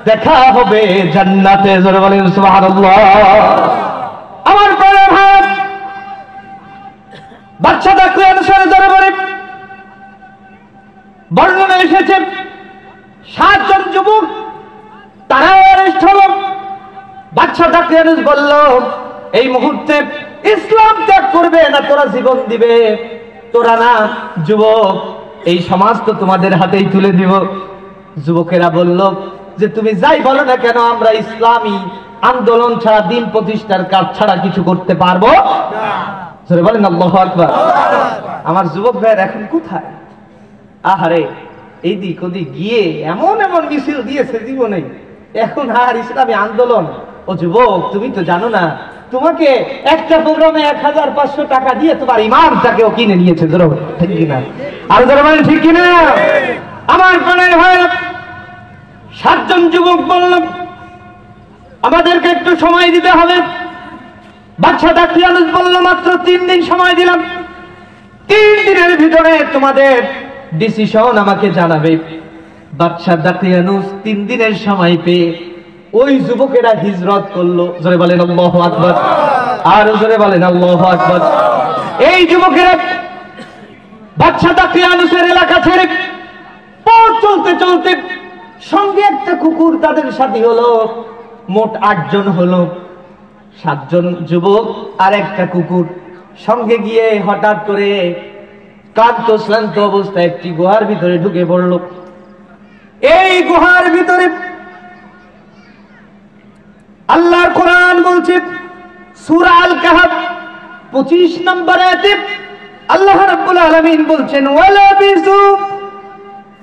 দেখা হবে জান্নাতে। জোরে বলেন সুবহানাল্লাহ। আমার প্রাণের ভাই, বাচ্চা দাকিয়ানুস দাকিয়ানুস বলল, এই মুহূর্তে ইসলাম ত্যাগ করবে না তোরা জীবন দিবে? তোরা না যুবক, এই সমাজ তো তোমাদের হাতেই তুলে দিব। যুবকেরা বলল যে তুমি যাই বলো না কেন, আমরা ইসলামী আন্দোলন ছাড়া, দিন প্রতিষ্ঠার কাজ ছাড়া কিছু করতে পারবো না। বলেন আল্লাহু আকবার। আমার যুবক ভাইয়ের এখন কোথায়? আহারে, এইদিক ওদিক গিয়ে এমন এমন মিছিল দিয়েছে জীবনে, এখন আর ইসলামী আন্দোলন। ও যুবক, তুমি তো জানো না, তোমাকে একটা প্রোগ্রামে 1500 টাকা দিয়ে তোমার ইমানটাকেও কিনে নিয়েছে। ঠিক কিনা? আর যারা বলেন ঠিক কিনা? আমার প্রাণের ভাই, 7 জন যুবক বলল আমাদেরকে একটু সময় দিতে হবে। বাদশা দাকিয়ানুস বলল মাত্র 3 দিন সময় দিলাম, 3 দিনের ভিতরে তোমাদের ডিসিশন আমাকে জানাবে। বাদশা দাকিয়ানুস 3 দিনের সময় পেয়ে ওই যুবকেরা হিজরত করলো। জোরে বলেন আল্লাহু আকবার। আর জোরে বলেন আল্লাহু আকবার। এই যুবকেরা বাদশা দাকিয়ানুসের এলাকা ছেড়ে পথ চলতে চলতে সঙ্গে একটা কুকুর তাদের সাথী হলো। মোট 8 জন হলো, 7 জন যুবক আর একটা কুকুর। সঙ্গে গিয়ে হঠাৎ করে ক্লান্ত শ্রান্ত অবস্থায় একটি গুহার ভিতরে ঢুকে পড়ল। এই গুহার ভিতরে আল্লাহর কোরআন বলছে, সূরা আল কাহফ 25 নম্বর আয়াতে আল্লাহ রাব্বুল আলামিন বলছেন, ওয়ালাবিসু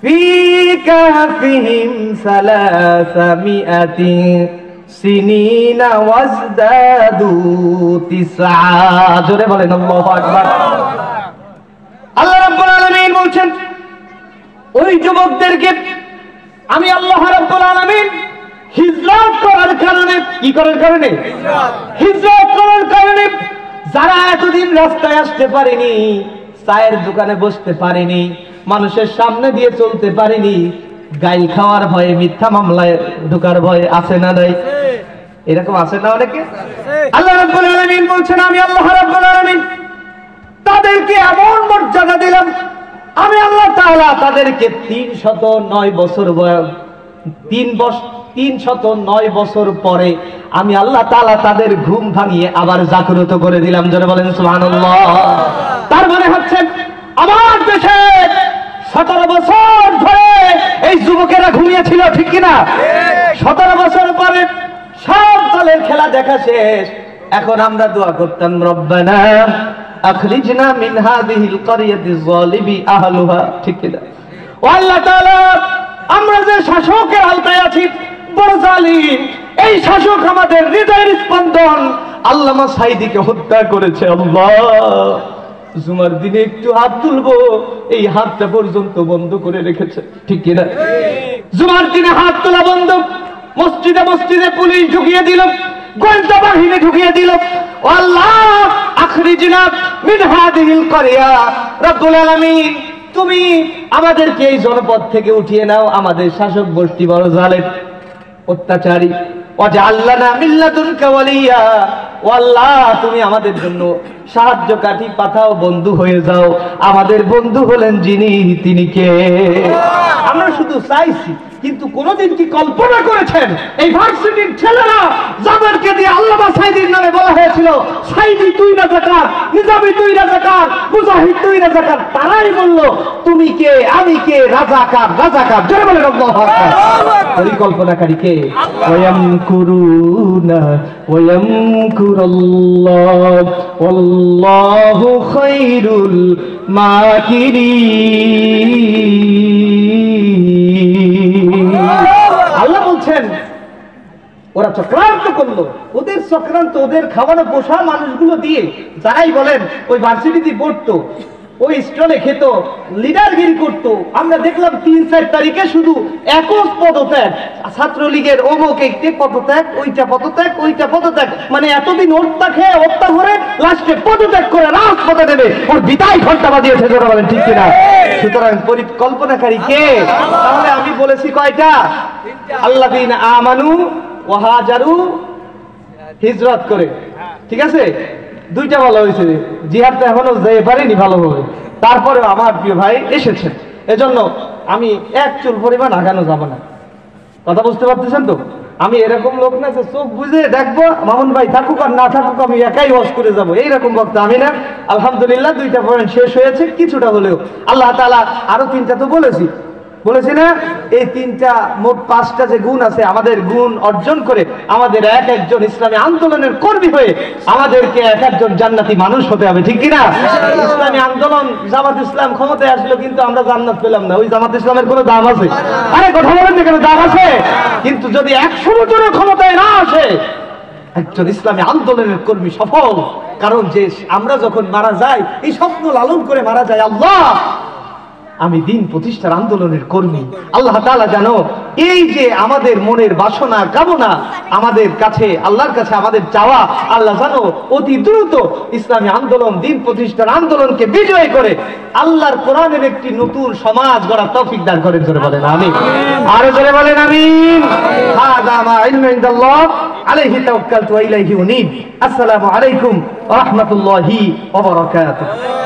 ফি কাহফিহিম সালাসামিআতি সিনিনা ওয়াজদাদু তিসআ। জোরে বলেন আল্লাহু আকবার। আল্লাহ রাব্বুল আলামিন বলছেন, ওই যুবকদেরকে আমি আল্লাহ রাব্বুল আলামিন হিজরত করার কারণে, কি করার কারণে? হিজরত করার কারণে যারা এতদিন রাস্তায় আসতে পারেনি, চায়ের দোকানে বসতে পারেনি, মানুষের সামনে দিয়ে চলতে পারেনি, গাইল খাওয়ার ভয়ে, মিথ্যা মামলায় ঢোকার ভয়ে, আছে না নাই? এরকম আছে না অনেকে? আল্লাহ রাব্বুল আলামিন বলছেন, আমি আল্লাহ রাব্বুল আলামিন তাদেরকে এমন মর্যাদা দিলাম, আমি আল্লাহ তাআলা তাদেরকে 309 বছর বয়স, 309 বছর পরে আমি আল্লাহ তাআলা তাদের ঘুম ভাঙিয়ে আবার জাগ্রত করে দিলাম। জোরে বলেন সুবহানাল্লাহ। তার মানে হচ্ছে আমার দেশে 17 বছর ধরে এই যুবকেরা ঘুমিয়েছিল, ঠিক কিনা? 17 বছর পরে সব দলের খেলা দেখা শেষ। এখন আমরা দোয়া করতাম, রব্বানা আখরিজনা মিন হাযিহিল ক্বরিয়াতি যালিমি আহলুহা, ঠিক কিনা? ও আল্লাহ তাআলা, আমরা যে শাসকের আওতায় আছি, বড় জালিম এই শাসক আমাদের হৃদয়ের স্পন্দন আল্লামা সাঈদীকে হত্যা করেছে। আল্লাহ, জুমার দিনে একটু হাত তুলবো, এই হাতটা পর্যন্ত বন্ধ করে রেখেছে, ঠিক কিনা? জুমার দিনে হাত তোলা বন্ধ, মসজিদে মসজিদে পুলিশ ঢুকিয়ে দিল, গোয়েন্দা বাহিনী ঢুকিয়ে দিল। ও আল্লাহ, আখরিজনা মিন হাযিহিল ক্বরিয়া, রব্বুল আলামিন তুমি আমাদেরকে এই জনপদ থেকে উঠিয়ে নাও, আমাদের শাসক গোষ্ঠী বড় জালেম, অত্যাচারী। ওয়াজআলনা মিন লাদুনকা ওয়ালিয়া, ও আল্লাহ তুমি আমাদের জন্য সাহায্যকারী পাঠাও, বন্ধু হয়ে যাও। আমাদের বন্ধু হলেন যিনি, তিনি কে? আমরা শুধু চাইছি, কিন্তু কোনদিন কি কল্পনা করেছেন এই ভার্সিটির ছেলেরা যাদেরকে দিয়ে আল্লামা সাঈদীর নামে বলা হয়েছিল, সাঈদী তুই রাজাকার, নিজামী তুই রাজাকার, মুজাহিদ তুই রাজাকার, তারাই বলল তুমি কে, আমি কে, রাজাকার রাজাকার। জোরে বলেন আল্লাহু আকবার। পরিকল্পনাকারী কে? ওয়ায়ামকুরুনা ওয়ায়ামকুরুল্লাহ ওয়াল্লাহু খায়রুল মাকিরিন। আল্লাহ বলছেন ওরা চক্রান্ত করলো, ওদের চক্রান্ত, ওদের খাওয়ানো পোষা মানুষগুলো দিয়ে, যারাই বলেন ওই ভার্সিটিতে পড়তো, ওই স্টলে খেত, লিডারগিরি করতো। আমরা দেখলাম 3-4 তারিখে শুধু একজ পদত্যাগ, ছাত্রলীগের অমুক একটি পদত্যাগ, ওইটা পদত্যাগ, ওইটা পদত্যাগ, মানে এতদিন হত্যা খেয়ে হত্যা করে লাস্টে পদত্যাগ করে রাজপথে দেবে, ওর বিদায় ঘন্টা বাজিয়েছে। জোরে বলেন ঠিক কিনা? সুতরাং পরিকল্পনাকারী কে? তাহলে আমি বলেছি কয়টা? আল্লাযীনা আমানু ওয়া হাজারু, হিজরত করে, ঠিক আছে? 2টা বলা হয়েছে, জিহাদটা এখনো যেতে পারেনি ভালোভাবে, তারপরে আমার প্রিয় ভাই এসেছেন। এজন্য আমি এক চুল পরিমাণ আগানো যাব না, কথা বুঝতে পারতেছেন তো? আমি এরকম লোক না যে চোখ বুঝে দেখবো মামুন ভাই থাকুক আর না থাকুক আমি একাই ওয়াজ করে যাবো, এইরকম বক্তা আমি না। আলহামদুলিল্লাহ 2টা পয়েন্ট শেষ হয়েছে, কিছুটা হলেও আল্লাহ তাআলা আরো 3টা তো বলেছি না, এই 3টা মোট 5টা যে গুণ আছে, আমাদের গুণ অর্জন করে আমাদের এক একজন ইসলামী আন্দোলনের কর্মী হয়ে আমাদেরকে এক একজন জান্নাতি মানুষ হতে হবে, ঠিক কিনা? ইসলামী আন্দোলন জামাত ইসলাম ক্ষমতায় আসলো কিন্তু আমরা জান্নাত পেলাম না। ওই জামাত ইসলামের কোনো দাম আছে? আরে কথা বলেন না কেন, দাম আছে। কিন্তু যদি 100 বছরের ক্ষমতায় না আসে একজন ইসলামী আন্দোলনের কর্মী সফল, কারণ যে আমরা যখন মারা যাই এই স্বপ্ন লালন করে মারা যায়, আল্লাহ আমি দিন প্রতিষ্ঠার আন্দোলনের কর্মী। আল্লাহ তাআলা জানো এই যে আমাদের মনের বাসনা কামনা আমাদের কাছে আল্লাহর কাছে আমাদের চাওয়া, আল্লাহ জানো অতি দ্রুত ইসলামী আন্দোলন দিন প্রতিষ্ঠার আন্দোলনকে বিজয় করে আল্লাহর কোরআনের একটি নতুন সমাজ গড়ার তৌফিক দান করেন। জোরে বলেন আমিন, আরো জোরে বলেন আমিন। হাযা মা ইলমু ইনদাল্লাহ আলাইহি তাওয়াক্কালতু ওয়া ইলাইহি উনীব। আসসালামু আলাইকুম ওয়া রাহমাতুল্লাহি ওয়া বারাকাতুহু।